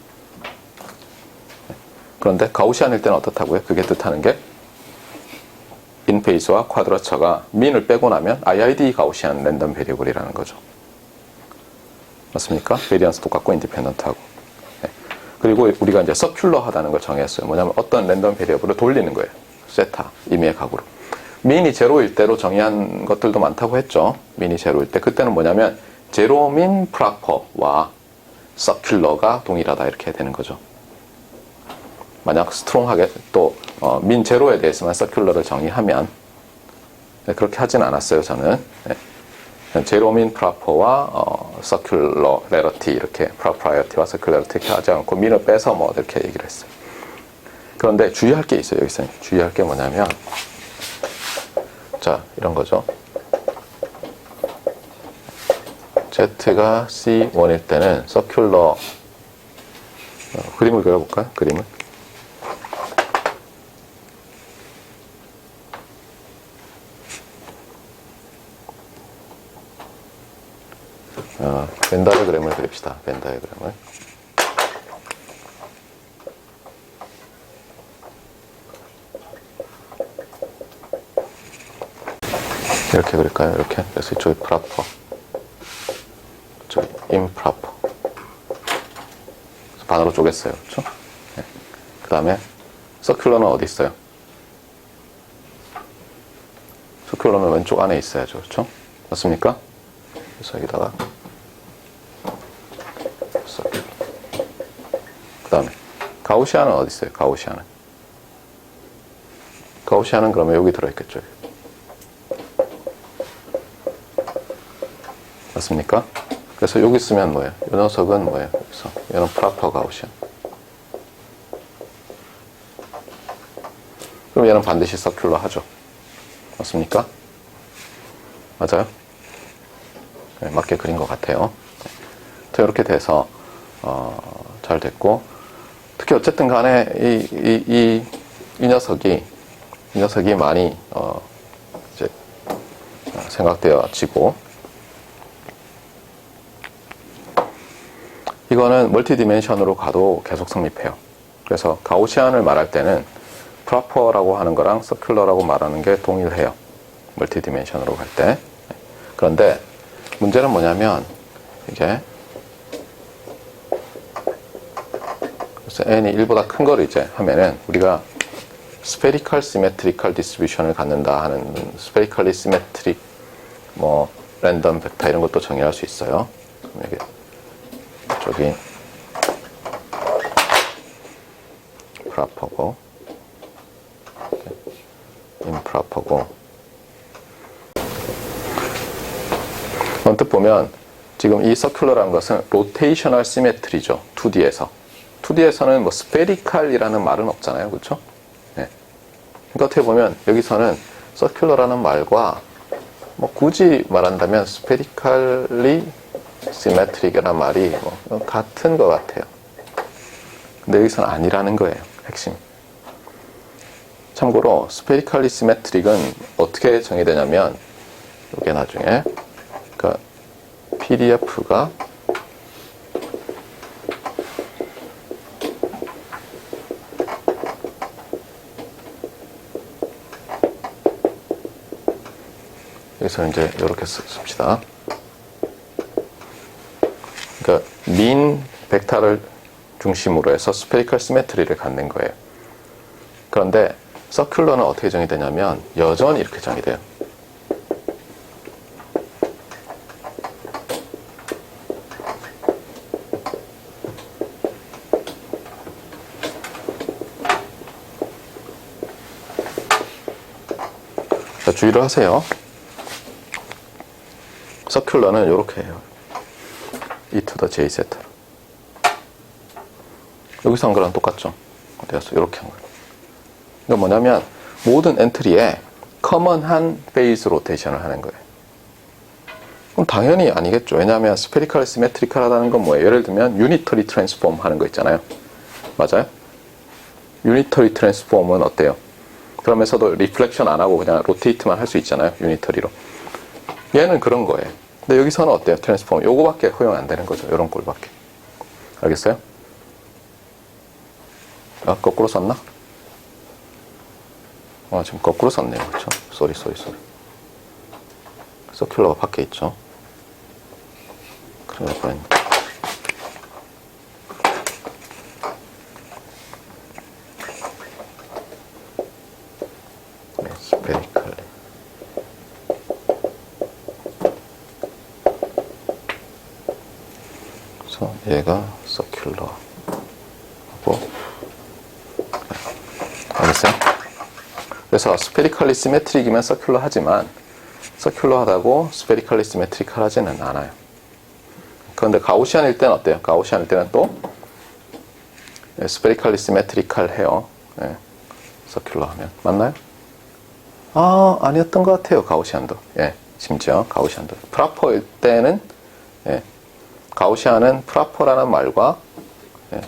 예. 그런데 가우시안일 때는 어떻다고요? 그게 뜻하는 게 인페이스와 쿼드러처가 민을 빼고 나면 IID 가우시안 랜덤 베리어블이라는 거죠. 맞습니까? 베리언스 똑같고 인디펜던트하고. 네. 그리고 우리가 이제 서큘러하다는 걸 정했어요. 뭐냐면 어떤 랜덤 베리어블을 돌리는 거예요. 세타, 임의의 각으로. 민이 제로일 때로 정의한 것들도 많다고 했죠. 민이 제로일 때. 그때는 뭐냐면 제로 민 프로퍼와 서큘러가 동일하다 이렇게 되는 거죠. 만약 스트롱하게 또 민 제로에 대해서만 서큘러를 정의하면 네, 그렇게 하진 않았어요. 저는. 네. 제로민 프로퍼와 서큘러레러티 이렇게 프로프라이어티와 서큘러레러티 이렇게 하지 않고 민을 빼서 뭐 이렇게 얘기를 했어요. 그런데 주의할 게 있어요. 여기서 주의할 게 뭐냐면 자 이런 거죠. Z가 C1일 때는 서큘러 그림을 그려볼까요? 그림을 벤 다이어그램을 그립시다. 벤 다이어그램을. 이렇게 그릴까요? 이렇게. 그래서 이쪽이 프로퍼, 이쪽이 임프로퍼. 반으로 쪼갰어요. 그렇죠? 네. 그 다음에 서큘러는 어디 있어요? 서큘러는 왼쪽 안에 있어야죠. 그렇죠? 맞습니까? 그래서 여기다가 그 다음에 가우시안은 어디 있어요? 가우시안은 그러면 여기 들어있겠죠. 맞습니까? 그래서 여기 쓰면 뭐예요? 이 녀석은 뭐예요? 여기서 얘는 프로퍼 가우시안. 그럼 얘는 반드시 서큘러 하죠. 맞습니까? 맞아요? 네, 맞게 그린 것 같아요. 네. 이렇게 돼서 잘 됐고, 특히 어쨌든 간에 이 녀석이 많이 이제 생각되어지고, 이거는 멀티 디멘션으로 가도 계속 성립해요. 그래서 가우시안을 말할 때는 프로퍼라고 하는 거랑 서큘러라고 말하는 게 동일해요. 멀티 디멘션으로 갈 때. 그런데 문제는 뭐냐면 이게 그래서 n이 1보다 큰 거를 이제 하면은 우리가 스페리컬 시메트리컬 디스트리뷰션을 갖는다 하는 스페리컬리 시메트릭 뭐 랜덤 벡터 이런 것도 정의할 수 있어요. 여기 저기 improper고, improper고. 언뜻 보면 지금 이 서큘러라는 것은 로테이셔널 시메트리죠. 2D에서. 2D에서는 뭐 스페리칼이라는 말은 없잖아요. 그렇죠? 네. 그러니까 어떻게 보면 여기서는 서큘러라는 말과 뭐 굳이 말한다면 스페리칼리 시메트릭이라는 말이 뭐 같은 것 같아요. 근데 여기서는 아니라는 거예요. 핵심. 참고로 스페리칼리 시메트릭은 어떻게 정의되냐면 이게 나중에 그러니까 PDF가 여기서 이제 이렇게 씁시다. 그러니까 민 벡터를 중심으로 해서 스페리컬 시메트리를 갖는 거예요. 그런데 서큘러는 어떻게 정의되냐면 여전히 이렇게 정의돼요. 자, 주의를 하세요. 서큘러는 이렇게 해요. e to the j 세트. 여기서 한 거랑 똑같죠? 어디 갔어? 이렇게 한 거예요. 그러니까 뭐냐면 모든 엔트리에 커먼한 페이즈 로테이션을 하는 거예요. 그럼 당연히 아니겠죠. 왜냐하면 스페리컬 시메트리컬하다는 건 뭐예요? 예를 들면 유니터리 트랜스폼 하는 거 있잖아요. 맞아요? 유니터리 트랜스폼은 어때요? 그러면서도 리플렉션 안 하고 그냥 로테이트만 할 수 있잖아요. 유니터리로. 얘는 그런 거예요. 근데 여기서는 어때요? 트랜스폼. 요거밖에 허용 안 되는 거죠. 요런 꼴밖에. 알겠어요? 아, 거꾸로 썼나? 지금 거꾸로 썼네요. 그렇죠? 쏘리. 서큘러가 밖에 있죠. 그럴 뻔했네. 네, 스페리컬리. 그래서 얘가 서큘러하고, 알겠어요? 그래서 스페리컬리 시메트릭이면 서큘러 하지만 서큘러 하다고 스페리컬리 시메트리컬 하지는 않아요. 그런데 가우시안일 때는 어때요? 가우시안일 때는 또 스페리컬리 시메트리컬 해요. 네. 서큘러 하면. 맞나요? 아니었던 것 같아요. 가우시안도. 예, 심지어 가우시안도. 프라퍼일 때는 예, 가우시안은 프라퍼라는 말과 예,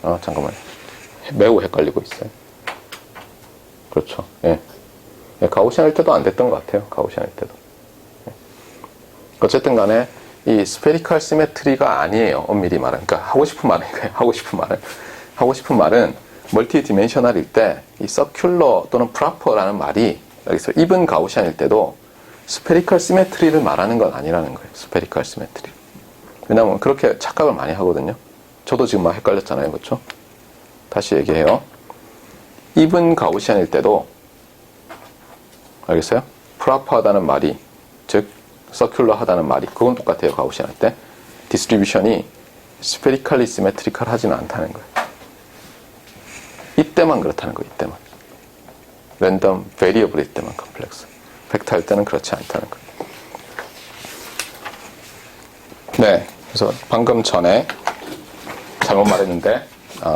잠깐만요. 매우 헷갈리고 있어요. 그렇죠. 예. 가우시안일 때도 안 됐던 것 같아요. 가우시안일 때도. 예. 어쨌든 간에 이 스페리컬 시메트리가 아니에요. 엄밀히 말은. 그러니까 하고 싶은 말은 이거예요. 하고 싶은 말은 멀티 디멘셔널일 때 이 서큘러 또는 프라퍼라는 말이 여기서 이븐 가우시안일 때도 스페리컬 시메트리를 말하는 건 아니라는 거예요. 스페리컬 시메트리. 왜냐면 그렇게 착각을 많이 하거든요. 저도 지금 막 헷갈렸잖아요. 그렇죠? 다시 얘기해요. 이븐 가우시안일 때도 알겠어요? 프라퍼하다는 말이 즉 서큘러 하다는 말이 그건 똑같아요. 가우시안 할 때 디스트리뷰션이 스페리컬리 시메트리컬 하지는 않다는 거예요. 이때만 그렇다는 거예요. 이때만 랜덤 베리어블일 때만 컴플렉스 벡터 할 때는 그렇지 않다는 거예요. 네, 그래서 방금 전에 잘못 말했는데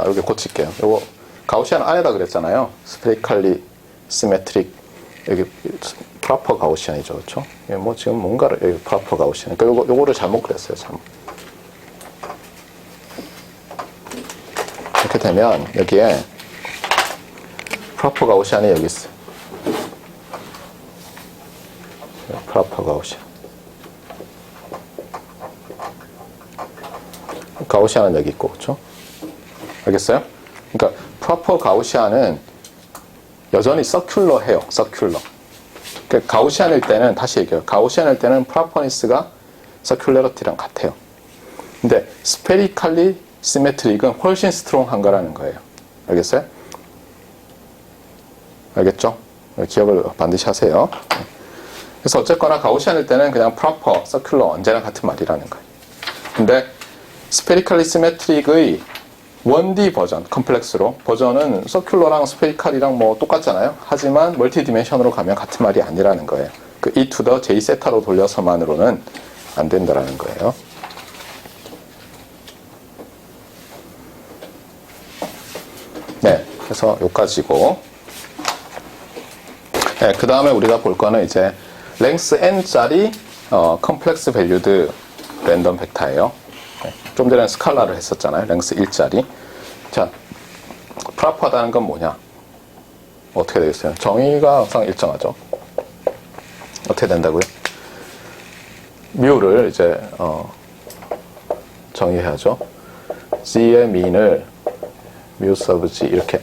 여기 고칠게요. 요거 가우시안 안에다 그랬잖아요. 스페리컬리 시메트릭 여기 프라퍼 가우시안이죠, 그렇죠? 뭐 지금 뭔가를 여기 프라퍼 가우시안. 그러니까 요거를 잘못 그랬어요, 잘못. 이렇게 되면 여기에 프라퍼 가우시안이 여기 있어요. 프라퍼 가우시안. 가우시안은 여기 있고, 그렇죠? 알겠어요? 그러니까 프라퍼 가우시안은 여전히 서큘러해요. 서큘러. 그러니까 가우시안일 때는 다시 얘기해요. 가우시안일 때는 프라퍼니스가 서큘러리티랑 같아요. 근데 스페리컬리 시메트릭은 훨씬 스트롱한 거라는 거예요. 알겠어요? 알겠죠? 기억을 반드시 하세요. 그래서 어쨌거나 가우시안일 때는 그냥 프라퍼, 서큘러 언제나 같은 말이라는 거예요. 근데 스페리컬리 시메트릭의 1D 버전, 컴플렉스로. 버전은 서큘러랑 스페이칼이랑 뭐 똑같잖아요. 하지만 멀티 디멘션으로 가면 같은 말이 아니라는 거예요. 그 e to the j 세타로 돌려서만으로는 안 된다라는 거예요. 네, 그래서 여기까지고. 네, 그 다음에 우리가 볼 거는 이제 랭스 n짜리 컴플렉스 밸류드 랜덤 벡터예요. 네, 좀 전에 스칼라를 했었잖아요. 랭스 1짜리. 자, 프라퍼하다는 건 뭐냐? 어떻게 되겠어요? 정의가 항상 일정하죠. 어떻게 된다고요? 뮤를 이제 정의해야죠. g의 mean을 뮤 서브 g 이렇게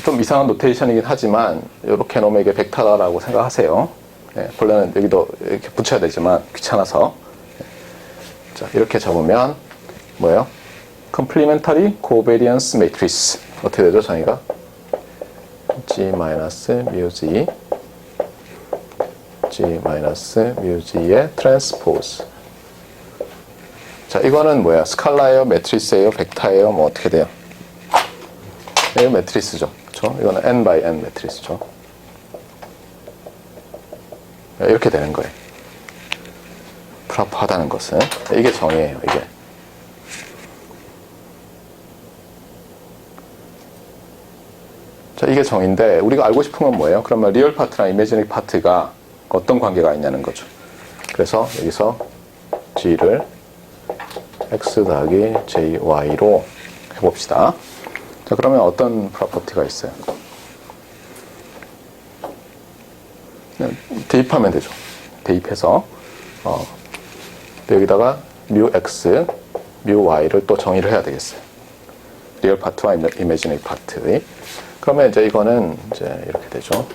좀 이상한 노테이션이긴 하지만 이렇게 놓으면 이게 벡터라고 생각하세요. 네, 본래는 여기도 이렇게 붙여야 되지만 귀찮아서. 자, 이렇게 적으면 뭐예요? Complementary Covariance Matrix. 어떻게 되죠, 정의가? G-μg G-μg의 트랜스포즈. 자, 이거는 뭐야? 스칼라예요? 매트리스예요? 벡터예요? 뭐 어떻게 돼요? 이거 매트리스죠. 그렇죠? 이거는 n by n 매트리스죠. 이렇게 되는 거예요. 프라퍼하다는 것은 이게 정의예요. 이게. 자, 이게 정의인데 우리가 알고 싶은 건 뭐예요? 그러면 리얼 파트랑 이미지너리 파트가 어떤 관계가 있냐는 거죠. 그래서 여기서 g를 x 더하기 jy로 해봅시다. 자, 그러면 어떤 프로퍼티가 있어요? 대입하면 되죠. 대입해서 여기다가 μx, μy를 또 정의를 해야 되겠어요. 리얼 파트와 이미지너리 파트의. 그러면 이제 이거는 이제 이렇게 되죠.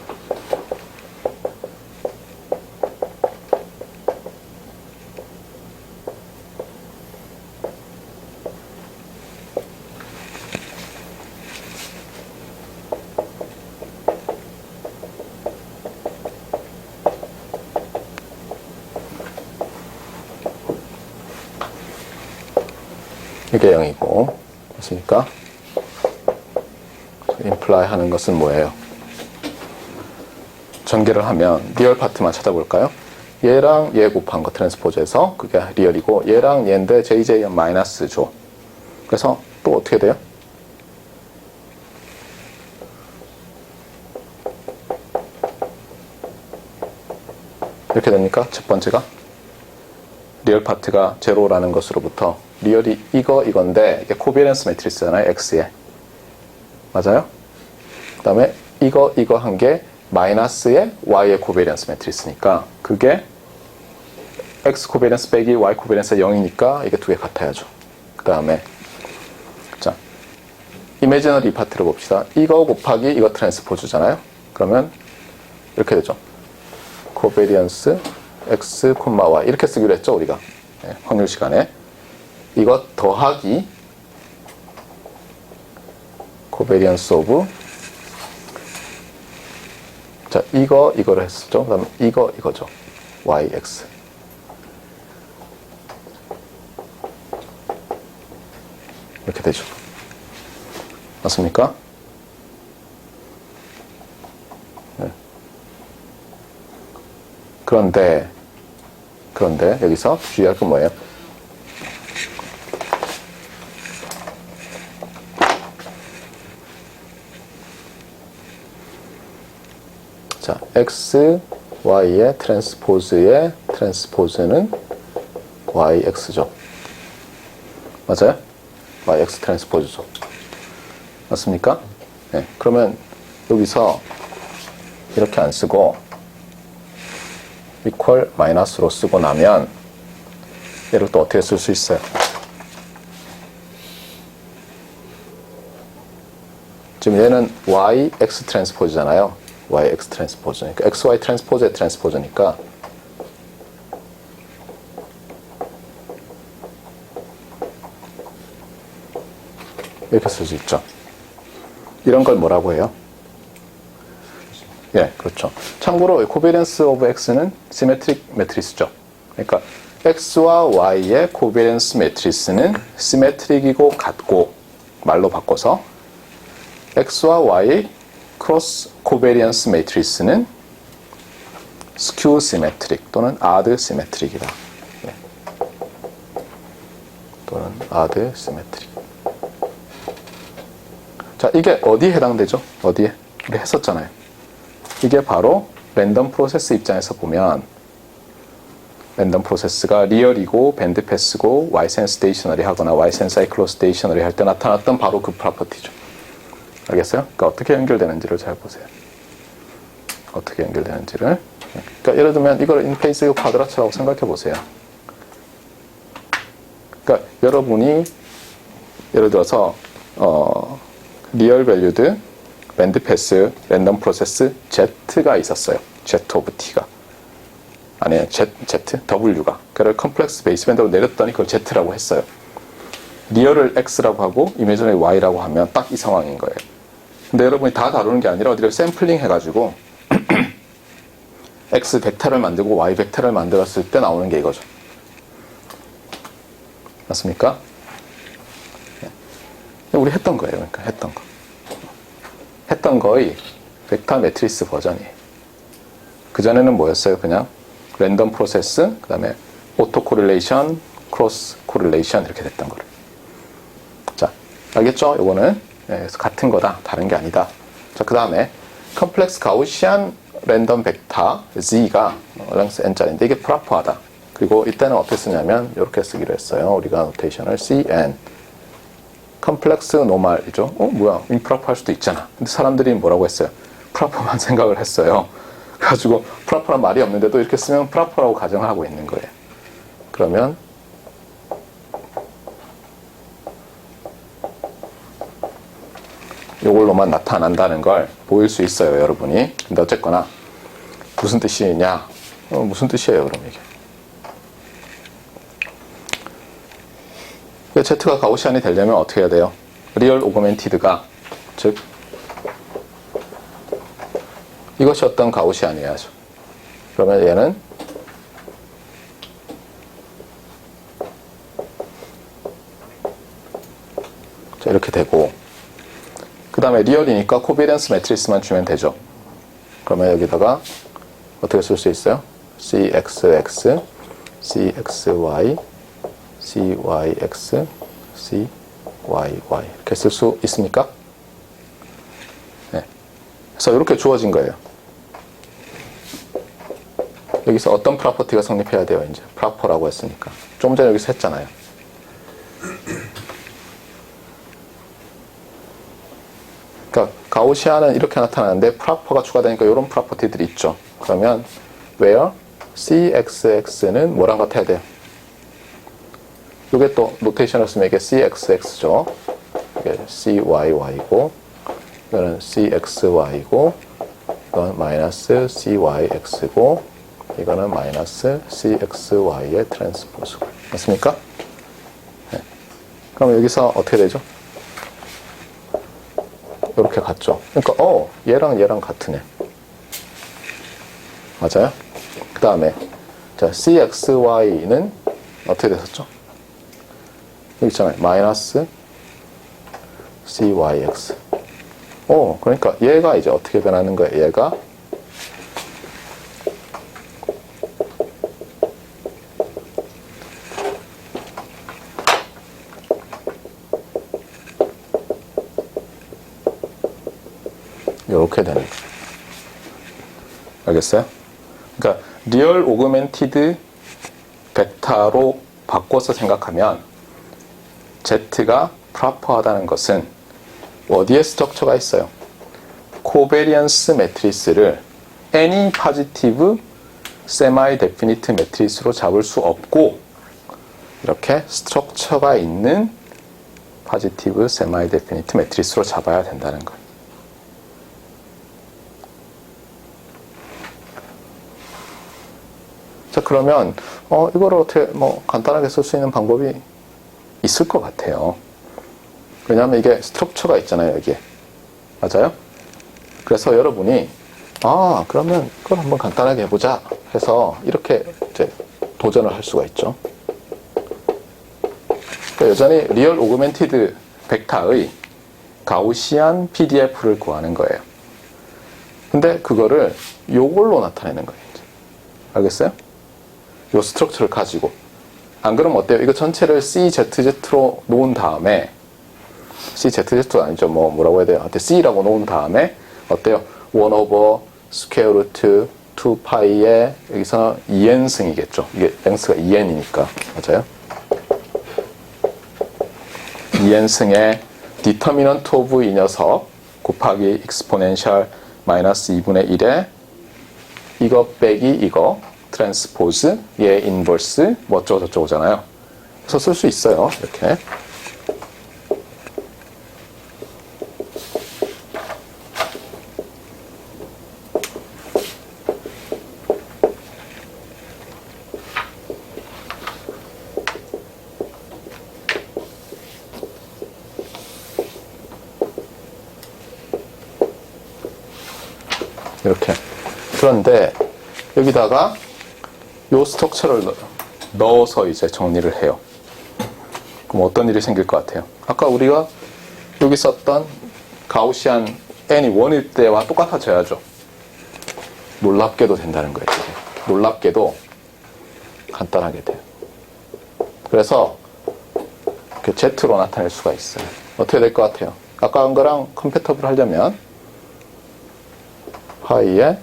이게 0이고, 맞습니까? imply 하는 것은 뭐예요? 전개를 하면 리얼 파트만 찾아볼까요? 얘랑 얘 곱한 거 트랜스포즈에서 그게 리얼이고 얘랑 얘인데 jj는 마이너스죠. 그래서 또 어떻게 돼요? 이렇게 됩니까? 첫 번째가 리얼 파트가 제로라는 것으로부터 리얼이 이건데 이게 코비런스 매트리스잖아요. x에. 맞아요? 그 다음에 이거 한 게 마이너스의 y의 코베리언스 매트리스니까 그게 x 코베리언스 빼기 y 코베리언스가 0이니까 이게 두 개 같아야죠. 그 다음에 자, 이미지너리 파트를 봅시다. 이거 곱하기 이거 트랜스포즈잖아요. 그러면 이렇게 되죠. 코베리언스 x, y 이렇게 쓰기로 했죠, 우리가. 네, 확률 시간에. 이거 더하기 코베리언스 오브 자, 이거를 했었죠. 그다음 이거죠. yx. 이렇게 되죠. 맞습니까? 네. 그런데 여기서 주의할 건 뭐예요? 자, x, y의 트랜스포즈의 트랜스포즈는 yx죠. 맞아요? yx 트랜스포즈죠. 맞습니까? 네. 그러면 여기서 이렇게 안 쓰고 equal 마이너스로 쓰고 나면 얘를 또 어떻게 쓸 수 있어요? 지금 얘는 yx 트랜스포즈잖아요. yx 트랜스포즈. 그러니까 xy 트랜스포즈의 트랜스포즈니까 이렇게 쓸 수 있죠. 이런 걸 뭐라고 해요? 예, 그렇죠. 참고로 코베리언스 오브 x는 시메트릭 매트리스죠. 그러니까 x와 y의 코베리언스 매트리스는 시메트릭이고 같고 말로 바꿔서 x와 y 크로스 코베리언스 매트리스는 스큐 시메트릭 또는 아드 시메트릭이다. 네. 또는 아드 시메트릭. 자, 이게 어디에 해당되죠? 어디에? 우리 했었잖아요. 이게 바로 랜덤 프로세스 입장에서 보면 랜덤 프로세스가 리얼이고 밴드 패스고 Y센 스테이셔너리 하거나 Y센 사이클로 스테이셔너리 할 때 나타났던 바로 그 프로퍼티죠. 알겠어요? 그러니까 어떻게 연결되는지를 잘 보세요. 어떻게 연결되는지를. 그러니까 예를 들면 이걸 인페이스 쿼드라처라고 생각해 보세요. 그러니까 여러분이 예를 들어서 리얼 밸류드 밴드 패스 랜덤 프로세스 Z가 있었어요. Z 오브 T가. 아니에요. Z, W가. 그걸 컴플렉스 베이스밴드로 내렸더니 그걸 Z라고 했어요. 리얼을 X라고 하고 이미지널이 Y라고 하면 딱 이 상황인 거예요. 근데 여러분이 다 다루는 게 아니라 어디를 샘플링 해가지고 X 벡터를 만들고 Y 벡터를 만들었을 때 나오는 게 이거죠. 맞습니까? 우리 했던 거예요. 그러니까 했던 거. 했던 거의 벡터 매트리스 버전이에요. 그전에는 뭐였어요? 그냥 랜덤 프로세스, 그 다음에 오토 코릴레이션, 크로스 코릴레이션 이렇게 됐던 거를. 자, 알겠죠? 요거는 같은 거다. 다른 게 아니다. 자, 그 다음에 컴플렉스 가우시안 랜덤 벡터 Z가 랭스 N짜리인데 이게 프로퍼하다. 그리고 이때는 어떻게 쓰냐면 이렇게 쓰기로 했어요. 우리가 노테이션을 CN 컴플렉스 노멀이죠. 뭐야? 임프로퍼 할 수도 있잖아. 근데 사람들이 뭐라고 했어요? 프로퍼만 생각을 했어요. 그래가지고 프로퍼란 말이 없는데도 이렇게 쓰면 프로퍼라고 가정을 하고 있는 거예요. 그러면 이걸로만 나타난다는 걸 보일 수 있어요, 여러분이. 근데 어쨌거나 무슨 뜻이냐? 무슨 뜻이에요, 그럼 이게? Z가 가우시안이 되려면 어떻게 해야 돼요? 리얼 오그멘티드가, 즉 이것이 어떤 가우시안이야죠. 그러면 얘는 자, 이렇게 되고, 그 다음에 리얼이니까 코비런스 매트리스만 주면 되죠. 그러면 여기다가 어떻게 쓸 수 있어요? CXX, CXY, CYX, CYY 이렇게 쓸 수 있습니까? 네. 그래서 이렇게 주어진 거예요. 여기서 어떤 프로퍼티가 성립해야 돼요? 이제 프로퍼라고 했으니까. 좀 전에 여기서 했잖아요. 그러니까 가우시안은 이렇게 나타나는데 프로퍼가 추가되니까 이런 프로퍼티들이 있죠. 그러면 where CXX는 뭐랑 같아야 돼요? 이게 또 노테이션을 쓰면 이게 CXX죠. 이게 CYY고 이거는 CXY고 이건 마이너스 CYX고 이거는 마이너스 CXY의 트랜스포즈고. 맞습니까? 네. 그럼 여기서 어떻게 되죠? 이렇게 같죠. 그러니까 얘랑 같으네. 맞아요? 그 다음에 자 CXY는 어떻게 됐었죠? 여기 있잖아요. 마이너스 CYX. 그러니까 얘가 이제 어떻게 변하는 거예요? 얘가 이렇게 되는 거예요. 알겠어요? 그러니까 리얼 오그멘티드 벡터로 바꿔서 생각하면 Z가 프로퍼하다는 것은 어디에 스트럭처가 있어요? 코베리언스 매트리스를 any positive semi-definite 매트리스로 잡을 수 없고 이렇게 스트럭처가 있는 positive semi-definite 매트리스로 잡아야 된다는 거예요. 자, 그러면 이거를 어떻게 간단하게 쓸 수 있는 방법이 있을 것 같아요. 왜냐하면 이게 스트럭처가 있잖아요, 여기에. 맞아요? 그래서 여러분이 그러면 그걸 한번 간단하게 해보자 해서 이렇게 이제 도전을 할 수가 있죠. 그러니까 여전히 리얼 오그멘티드 벡터의 가우시안 PDF를 구하는 거예요. 근데 그거를 요걸로 나타내는 거예요. 이제. 알겠어요? 요 스트럭처를 가지고. 안 그러면 어때요? 이거 전체를 CZZ로 놓은 다음에 CZZ도 아니죠. 뭐라고 해야 돼요? 하여튼 C라고 놓은 다음에 어때요? 1 over 스퀘어 루트 2파이에 여기서 2n승이겠죠. 이게 랭스가 2n이니까. 맞아요? 2n승의 디터미넌트 오브 이 녀석 곱하기 익스포넨셜 마이너스 2분의 1에 이거 빼기 이거 트랜스포즈 얘 인버스 뭐 어쩌고 저쩌고잖아요. 그래서 쓸 수 있어요. 이렇게. 이렇게. 그런데 여기다가 요 스트럭처를 넣어서 이제 정리를 해요. 그럼 어떤 일이 생길 것 같아요? 아까 우리가 여기 썼던 가우시안 n이 1일 때와 똑같아져야죠. 놀랍게도 된다는 거예요. 이게. 놀랍게도 간단하게 돼요. 그래서 이렇게 Z로 나타낼 수가 있어요. 어떻게 될 것 같아요? 아까 한 거랑 컴패터블 하려면 파이에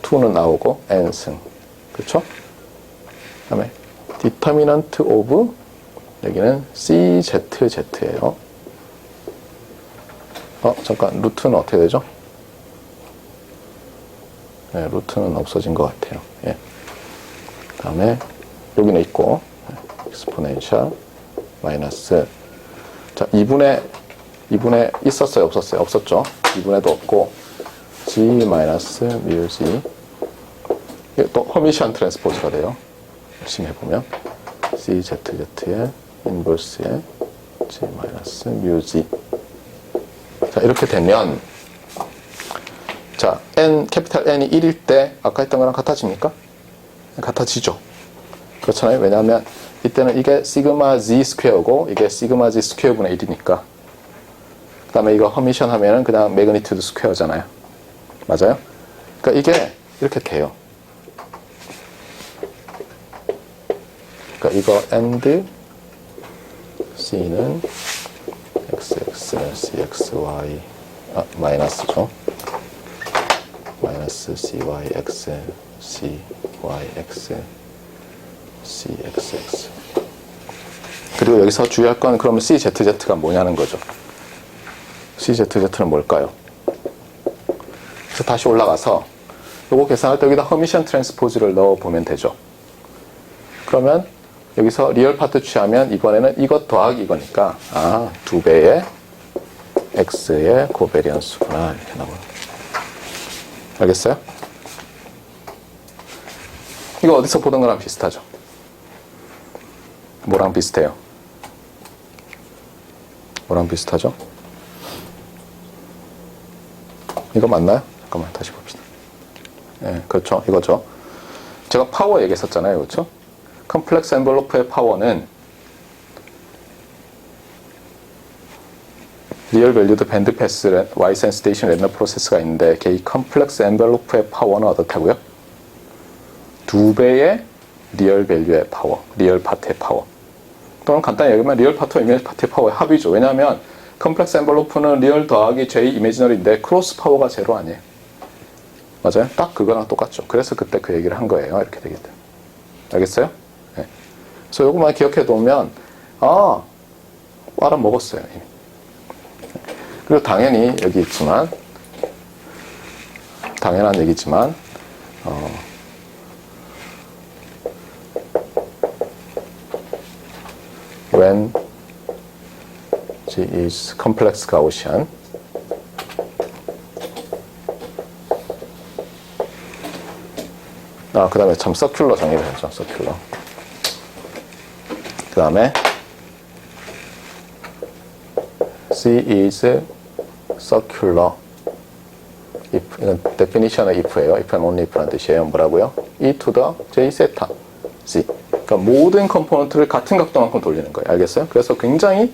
2는 나오고 n승. 그렇죠? 그 다음에 determinant of 여기는 CZZ예요. 잠깐 루트는 어떻게 되죠? 네, 루트는 없어진 것 같아요. 예. 그 다음에 여기는 있고 exponential 마이너스 자 2분의 있었어요? 없었어요? 없었죠? 2분의도 없고 G 마이너스 뮤 G 이게 또 허미션 트랜스포즈가 돼요. 열심히 해보면 CZZ의 인버스의 G 마이너스 뮤 G 자 이렇게 되면 자 N 캐피탈 N이 1일 때 아까 했던 거랑 같아집니까? 같아지죠. 그렇잖아요. 왜냐하면 이때는 이게 시그마 Z 스퀘어고 이게 시그마 Z 스퀘어분의 1이니까 그 다음에 이거 허미션 하면은 그냥 매그니튜드 스퀘어잖아요. 맞아요? 그러니까 이게 이렇게 돼요. 그러니까 이거 and C는 XX, CXY 마이너스죠. 마이너스 CYX, CYX, CXX 그리고 여기서 주의할 건 그러면 CZZ가 뭐냐는 거죠. CZZ는 뭘까요? 그래서 다시 올라가서 요거 계산할 때 여기다 허미션 트랜스포즈를 넣어보면 되죠. 그러면 여기서 리얼 파트 취하면 이번에는 이것 더하기 이거니까 2배의 x의 코베리언스구나 이렇게 나와요. 알겠어요? 이거 어디서 보던 거랑 비슷하죠? 뭐랑 비슷해요? 뭐랑 비슷하죠? 이거 맞나요? 잠깐만 다시 봅시다. 네, 그렇죠. 이거죠. 제가 파워 얘기했었잖아요. 그렇죠? 컴플렉스 엔벨로프의 파워는 리얼 밸류드 밴드 패스 Y 센시테이션 랜덤 프로세스가 있는데 이 컴플렉스 엔벨로프의 파워는 어떻다고요? 2배의 리얼 밸류의 파워, 리얼 파트의 파워. 또는 간단히 얘기하면 리얼 파트와 이미지 파트의 파워의 합이죠. 왜냐하면 컴플렉스 엔벨로프는 리얼 더하기 J 이미지너리인데 크로스 파워가 제로 아니에요. 맞아요? 딱 그거랑 똑같죠. 그래서 그때 그 얘기를 한 거예요. 이렇게 되겠다. 알겠어요? 네. 그래서 요것만 기억해 두면 알아먹었어요. 이미. 그리고 당연히 여기 있지만 당연한 얘기지만 when G is complex Gaussian 그 다음에 참 서큘러 정의를 했죠. 서큘러 그 다음에 C is circular if 이건 definition의 if예요. if and only if라는 뜻이에요. 뭐라고요? E to the J 세타 C 그러니까 모든 컴포넌트를 같은 각도만큼 돌리는 거예요. 알겠어요? 그래서 굉장히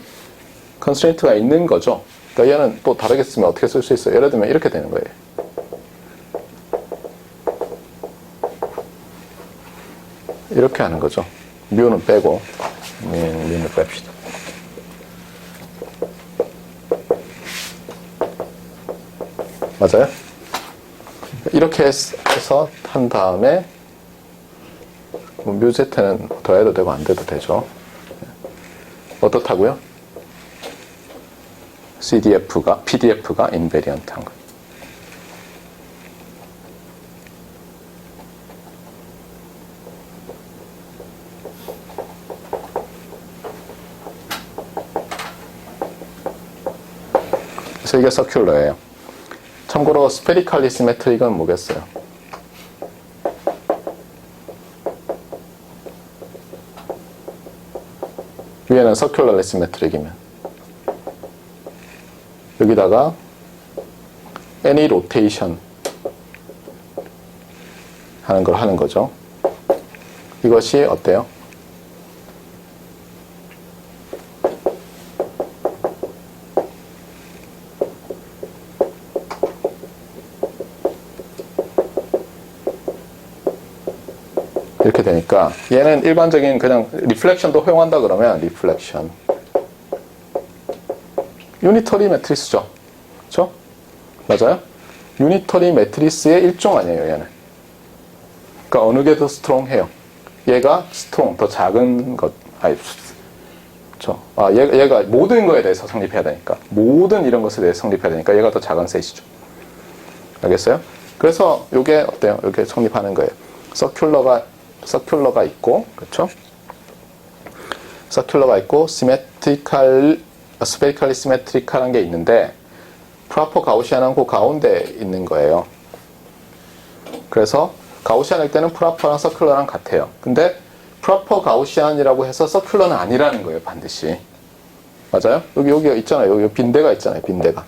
컨스트레인트가 있는 거죠. 그러니까 얘는 또 다르게 쓰면 어떻게 쓸 수 있어요? 예를 들면 이렇게 되는 거예요. 이렇게 하는 거죠. 뮤는 빼고 뮤는 뺍시다. 맞아요? 이렇게 해서 한 다음에 뭐 뮤제트는 더해도 되고 안 돼도 되죠. 어떻다고요? PDF가 인베리언트한 거. 그래서 이게 서큘러예요. 참고로 스페리칼리 시메트릭은 뭐겠어요? 위에는 서큘러리 시메트릭이면 여기다가 any rotation 하는 걸 하는 거죠. 이것이 어때요? 이렇게 되니까 얘는 일반적인 그냥 리플렉션도 허용한다 그러면 리플렉션 유니터리 매트리스죠. 그렇죠? 맞아요? 유니터리 매트리스의 일종 아니에요, 얘는. 그러니까 어느 게 더 스트롱해요? 얘가 스트롱, 더 작은 것. 아니, 그렇죠. 얘가 모든 거에 대해서 성립해야 되니까. 모든 이런 것에 대해서 성립해야 되니까 얘가 더 작은 셋이죠. 알겠어요? 그래서 이게 어때요? 이렇게 성립하는 거예요. 서큘러가 있고, 그렇죠? 서큘러가 있고, 스페리칼리 시메트리칼한 게 있는데 프로퍼 가우시안은 그 가운데 있는 거예요. 그래서 가우시안일 때는 프로퍼랑 서큘러랑 같아요. 근데 프로퍼 가우시안이라고 해서 서큘러는 아니라는 거예요, 반드시. 맞아요? 여기 있잖아요. 여기 빈대가 있잖아요, 빈대가.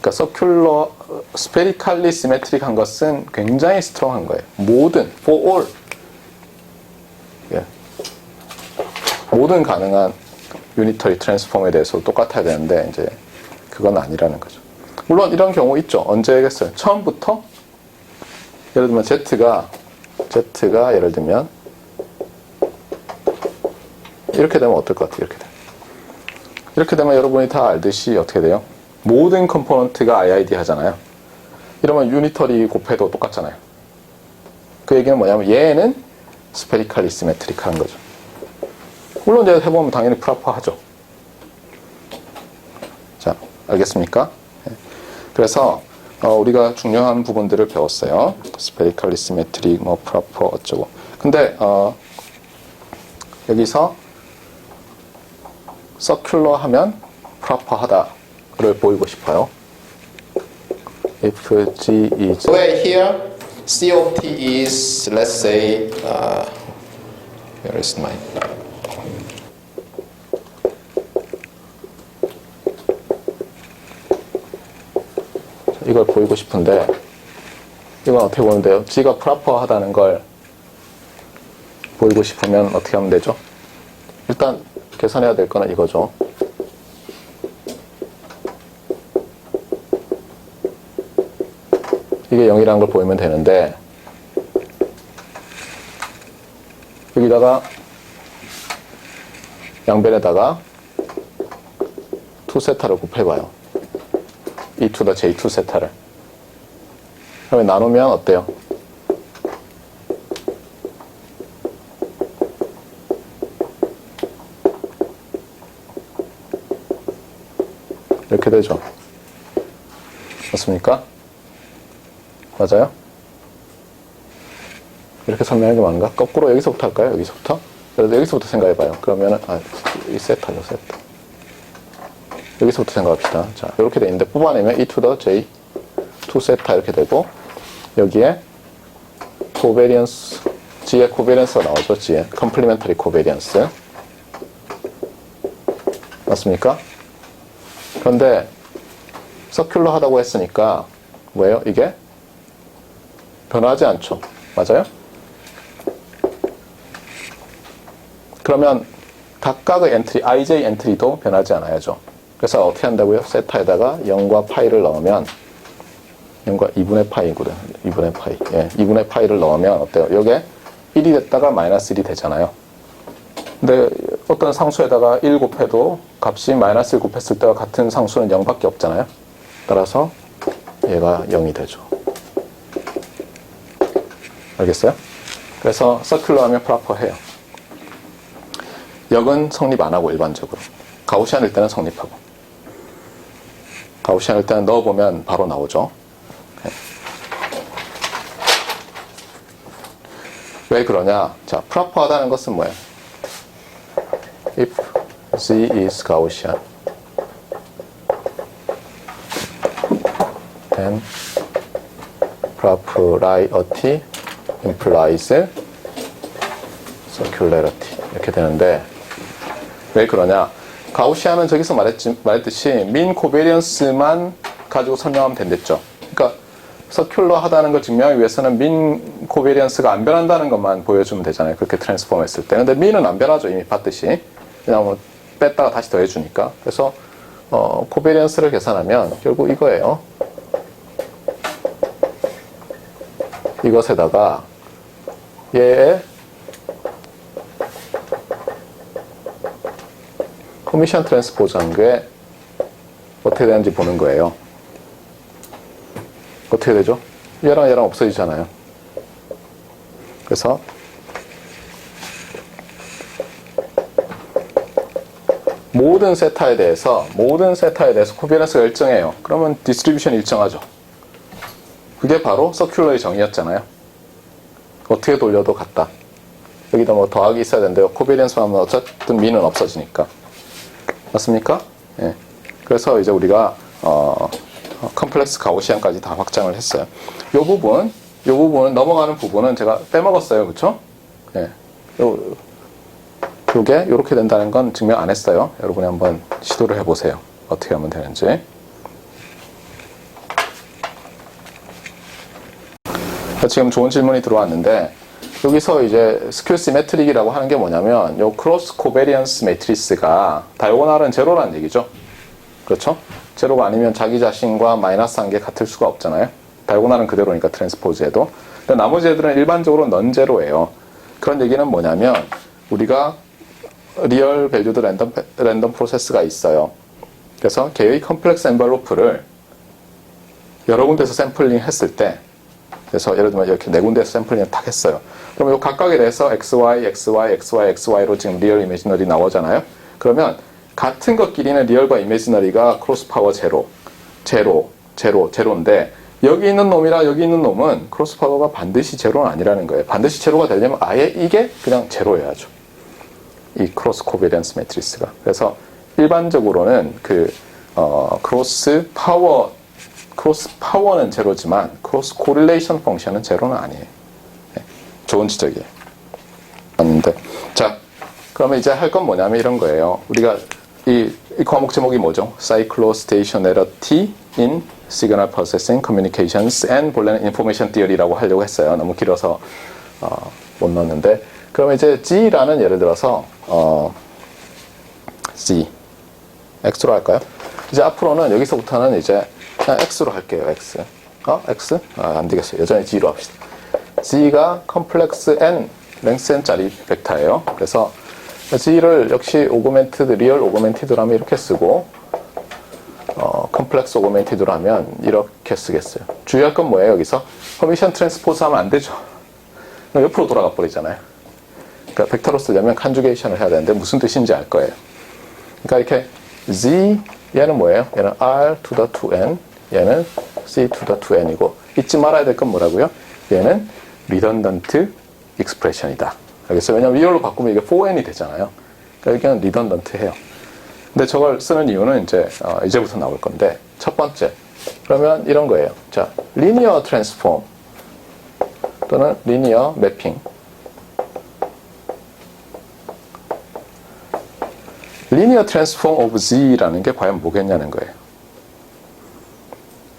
그러니까 스페리칼리 시메트릭한 것은 굉장히 스트롱한 거예요. 모든, for all. 예. 모든 가능한 유니터리 트랜스폼에 대해서 똑같아야 되는데 이제 그건 아니라는 거죠. 물론 이런 경우 있죠. 언제겠어요? 처음부터 예를 들면 Z가 예를 들면 이렇게 되면 어떨 것 같아요? 이렇게 되면 여러분이 다 알듯이 어떻게 돼요? 모든 컴포넌트가 IID 하잖아요. 이러면 유니터리 곱해도 똑같잖아요. 그 얘기는 뭐냐면 얘는 스페리칼리 시메트릭한 거죠. 물론 이제 해보면 당연히 프로퍼 하죠. 자, 알겠습니까? 그래서 우리가 중요한 부분들을 배웠어요. 스페리칼리 시메트릭, 뭐 프로퍼 어쩌고. 근데 여기서 서큘러 하면 프로퍼 하다를 보이고 싶어요. If G is Where here COT is, let's say, where is my 이걸 보이고 싶은데 이건 어떻게 보면 돼요? G가 프로퍼하다는 걸 보이고 싶으면 어떻게 하면 되죠? 일단 계산해야 될 거는 이거죠. 이게 0이라는 걸 보이면 되는데 여기다가 양변에다가 2세타를 곱해봐요. E to the J2 세타를. 그러면 나누면 어때요? 이렇게 되죠. 맞습니까? 맞아요? 이렇게 설명하는 게 맞는가? 거꾸로 여기서부터 할까요? 여기서부터? 그래서 여기서부터 생각해봐요. 그러면은, 이 세타죠, 세타. 여기서부터 생각합시다. 자, 이렇게 돼 있는데 뽑아내면 E to the J 2 세타 이렇게 되고 여기에 코베리언스 G의 코베리언스가 나오죠. G의 컴플리멘터리 코베리언스 맞습니까? 그런데 서큘러 하다고 했으니까 뭐예요? 이게 변하지 않죠. 맞아요? 그러면 각각의 엔트리, IJ 엔트리도 변하지 않아야죠. 그래서 어떻게 한다고요? 세타에다가 0과 파이를 넣으면 0과 2분의 파이거든. 2분의 파이. 예, 2분의 파이를 넣으면 어때요? 요게 1이 됐다가 마이너스 1이 되잖아요. 근데 어떤 상수에다가 1 곱해도 값이 마이너스 1 곱했을 때와 같은 상수는 0밖에 없잖아요. 따라서 얘가 0이 되죠. 알겠어요? 그래서 서큘러 하면 프로퍼 해요. 역은 성립 안 하고 일반적으로. 가우시안일 때는 성립하고. 가우시안일 때는 넣어보면 바로 나오죠. 왜 그러냐? 자, 프로퍼하다는 것은 뭐예요? If Z is Gaussian, then propriety implies circularity. 이렇게 되는데, 왜 그러냐? 가우시안은 저기서 말했듯이 민 코베리언스만 가지고 설명하면 된댔죠. 그러니까 서큘러 하다는 걸 증명하기 위해서는 민 코베리언스가 안 변한다는 것만 보여주면 되잖아요. 그렇게 트랜스폼 했을 때. 근데 민은 안 변하죠. 이미 봤듯이. 그냥 뭐 뺐다가 다시 더해주니까. 그래서 코베리언스를 계산하면 결국 이거예요. 이것에다가 얘의 커미션 트랜스포즈한 게 어떻게 되는지 보는 거예요. 어떻게 되죠? 얘랑 얘랑 없어지잖아요. 그래서 모든 세타에 대해서 코비런스가 일정해요. 그러면 디스트리뷰션이 일정하죠. 그게 바로 서큘러의 정의였잖아요. 어떻게 돌려도 같다. 여기다 뭐 더하기 있어야 되는데 코비런스만 하면 어쨌든 민은 없어지니까. 맞습니까? 예. 그래서 이제 우리가 컴플렉스 가우시안까지 다 확장을 했어요. 요 부분 넘어가는 부분은 제가 빼먹었어요. 그쵸? 예. 요게 이렇게 된다는 건 증명 안 했어요. 여러분이 한번 시도를 해보세요. 어떻게 하면 되는지. 지금 좋은 질문이 들어왔는데 여기서 이제 스퀘어 시메트릭이라고 하는 게 뭐냐면 요 크로스 코베리언스 매트리스가 다이고널은 제로라는 얘기죠. 그렇죠? 제로가 아니면 자기 자신과 마이너스한 게 같을 수가 없잖아요. 다이고널은 그대로니까 트랜스포즈에도. 근데 나머지 애들은 일반적으로 넌제로예요. 그런 얘기는 뭐냐면 우리가 리얼 밸류드 랜덤 프로세스가 있어요. 그래서 개의 컴플렉스 엔벨로프를 여러 군데서 샘플링 했을 때, 그래서 예를 들면 이렇게 네 군데에서 샘플링을 딱 했어요. 그러면 이 각각에 대해서 XY, XY, XY, XY로 지금 리얼 이미지너리 나오잖아요. 그러면 같은 것끼리는 리얼과 이미지너리가 크로스 파워 제로인데 여기 있는 놈이랑 여기 있는 놈은 크로스 파워가 반드시 제로는 아니라는 거예요. 반드시 제로가 되려면 아예 이게 그냥 제로여야죠. 이 크로스 코베리언스 매트리스가. 그래서 일반적으로는 크로스 파워는 제로지만 크로스 코릴레이션 펑션은 제로는 아니에요. 네, 좋은 지적이에요. 맞는데. 자, 그러면 이제 할 건 뭐냐면 이런 거예요. 우리가 이 과목 제목이 뭐죠? Cyclostationarity in Signal Processing, Communications and 본래는 Information Theory라고 하려고 했어요. 너무 길어서 못 넣었는데. 그러면 이제 G라는 예를 들어서 G X로 할까요? 이제 앞으로는 여기서부터는 이제 그냥 X로 할게요. X. X? 안 되겠어요. 여전히 G로 합시다. G가 컴플렉스 N, 랭스 N짜리 벡터예요. 그래서 G를 역시 리얼 오그멘티드로 하면 이렇게 쓰고 컴플렉스 오그멘티드로 하면 이렇게 쓰겠어요. 주의할 건 뭐예요? 여기서 퍼미션 트랜스포즈 하면 안 되죠. 옆으로 돌아가 버리잖아요. 그러니까 벡터로 쓰려면 컨주게이션을 해야 되는데 무슨 뜻인지 알 거예요. 그러니까 이렇게 Z 얘는 뭐예요? 얘는 R to the 2n, 얘는 C to the 2n이고 잊지 말아야 될 건 뭐라고요? 얘는 redundant expression이다. 알겠어요? 왜냐면 리얼로 바꾸면 이게 4n이 되잖아요. 그러니까 여기는 redundant해요. 근데 저걸 쓰는 이유는 이제부터 나올 건데 첫 번째, 그러면 이런 거예요. 자, linear transform 또는 linear mapping. linear transform of Z라는 게 과연 뭐겠냐는 거예요.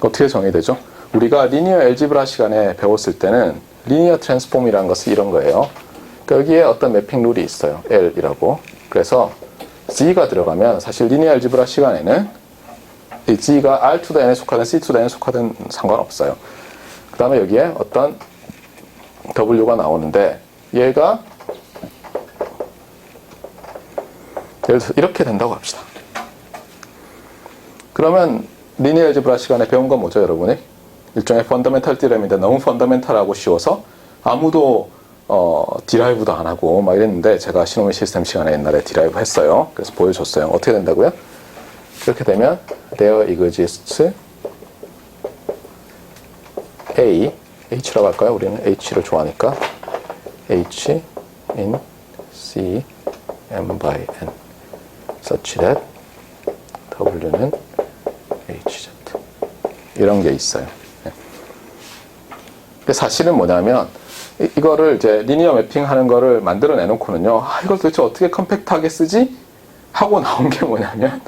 어떻게 정의되죠? 우리가 linear algebra 시간에 배웠을 때는 linear transform이라는 것은 이런 거예요. 그러니까 여기에 어떤 매핑 룰이 있어요. L이라고. 그래서 G가 들어가면 사실 리니어 알지브라 시간에는 이 G가 R to the N에 속하든 C to the N에 속하든 상관없어요. 그 다음에 여기에 어떤 W가 나오는데 얘가 예를 들어서 이렇게 된다고 합시다. 그러면 리니어 알지브라 시간에 배운 건 뭐죠, 여러분이? 일종의 펀더멘탈 디램인데 너무 펀더멘탈하고 쉬워서 아무도 디라이브도 안 하고 막 이랬는데 제가 시노미 시스템 시간에 옛날에 디라이브 했어요. 그래서 보여줬어요. 어떻게 된다고요? 이렇게 되면 there exists A, H라고 할까요? 우리는 H를 좋아하니까 H in C M by N such that W는 HZ 이런 게 있어요. 사실은 뭐냐면 이거를 이제 리니어 매핑하는 거를 만들어 내놓고는요, 이걸 도대체 어떻게 컴팩트하게 쓰지? 하고 나온 게 뭐냐면,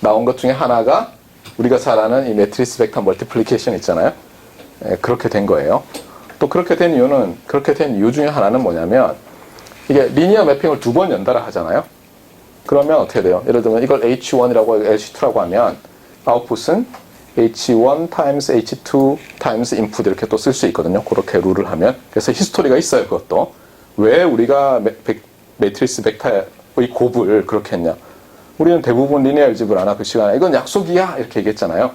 나온 것 중에 하나가 우리가 잘 아는 이 매트리스 벡터 멀티플리케이션 있잖아요. 그렇게 된 거예요. 또 그렇게 된 이유 중에 하나는 뭐냐면, 이게 리니어 매핑을 두 번 연달아 하잖아요. 그러면 어떻게 돼요? 예를 들면 이걸 H1이라고 H2라고 하면 아웃풋은 H1 times H2 times input 이렇게 또 쓸 수 있거든요. 그렇게 룰을 하면. 그래서 히스토리가 있어요, 그것도. 왜 우리가 매트리스 벡터의 곱을 그렇게 했냐. 우리는 대부분 리니어 알지브라나 그 시간에 이건 약속이야 이렇게 얘기했잖아요.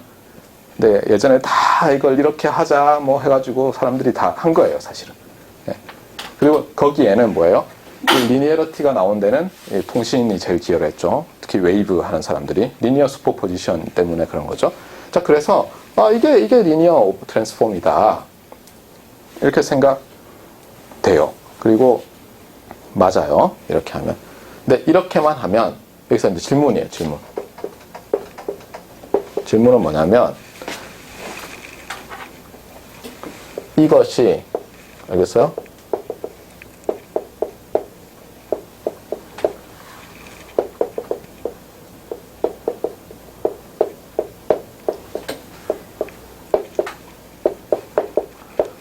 근데 예전에 다 이걸 이렇게 하자 뭐 해가지고 사람들이 다 한 거예요, 사실은. 그리고 거기에는 뭐예요? 이 리니어리티가 나온 데는 통신이 제일 기여했죠. 특히 웨이브 하는 사람들이 리니어 슈퍼포지션 때문에 그런 거죠. 자, 그래서 이게 리니어 트랜스폼이다 이렇게 생각돼요. 그리고 맞아요. 이렇게 하면. 근데 이렇게만 하면 여기서 이제 질문이에요. 질문은 뭐냐면 이것이 알겠어요?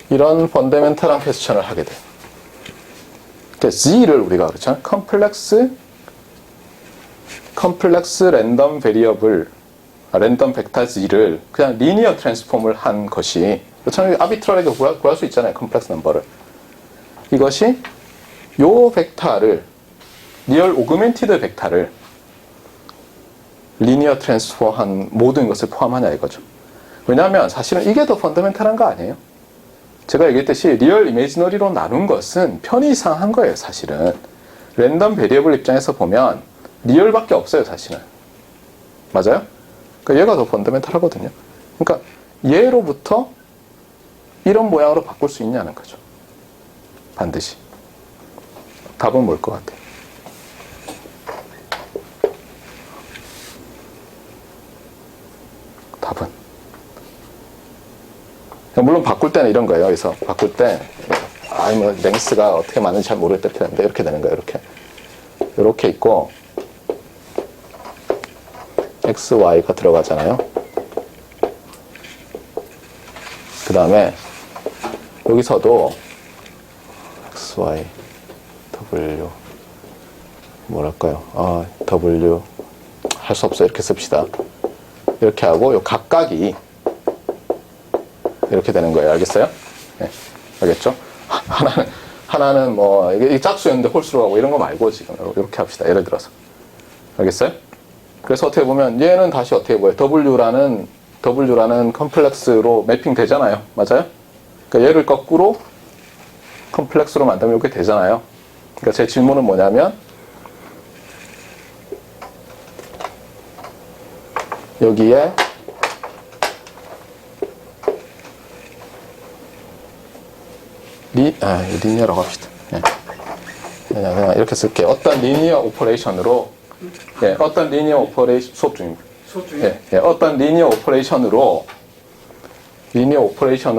이런 펀더멘탈한 퀘스천을 하게 돼요. 그러니까 G를 우리가 그렇죠? 컴플렉스 랜덤 베리어블, 랜덤 벡터 G를 그냥 리니어 트랜스폼을 한 것이 그렇잖아요. 아비트러리하게 구할 수 있잖아요. 컴플렉스 넘버를. 이것이 요 벡터를 리얼 오그멘티드 벡터를 리니어 트랜스폼한 모든 것을 포함하냐 이거죠. 왜냐하면 사실은 이게 더 펀더멘탈한 거 아니에요? 제가 얘기했듯이 리얼 이미지너리로 나눈 것은 편의상한 거예요, 사실은. 랜덤 베리어블 입장에서 보면 리얼밖에 없어요, 사실은. 맞아요? 그러니까 얘가 더 펀더멘탈하거든요. 그러니까 얘로부터 이런 모양으로 바꿀 수 있냐는 거죠. 반드시. 답은 뭘 것 같아요? 답은 물론 바꿀 때는 이런 거예요. 그래서 바꿀 때 뭐 랭스가 어떻게 맞는지 잘 모르겠다 이렇게 되는데 이렇게 되는 거예요. 이렇게 있고 x, y가 들어가잖아요. 그 다음에 여기서도 x, y, w 뭐랄까요? w 할 수 없어요. 이렇게 씁시다. 이렇게 하고 요 각각이 이렇게 되는 거예요. 알겠어요? 네. 알겠죠? 하나는 뭐, 이게 짝수였는데 홀수로 가고 이런 거 말고 지금 이렇게 합시다. 예를 들어서. 알겠어요? 그래서 어떻게 보면 얘는 다시 어떻게 보여요? W라는 컴플렉스로 매핑 되잖아요. 맞아요? 그러니까 얘를 거꾸로 컴플렉스로 만들면 이렇게 되잖아요. 그러니까 제 질문은 뭐냐면 여기에 리니어라고 합시다. 그냥 이렇게 쓸게요. 어떤 리니어 오퍼레이션으로, 수업 중입니다. 어떤 리니어 오퍼레이션으로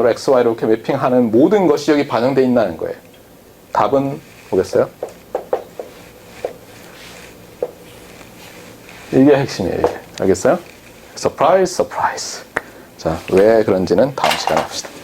x, y로 이렇게 매핑하는 모든 것이 여기 반영되어 있다는 거예요. 답은 보겠어요? 이게 핵심이에요. 이게. 알겠어요? 서프라이즈. 자, 왜 그런지는 다음 시간에 합시다.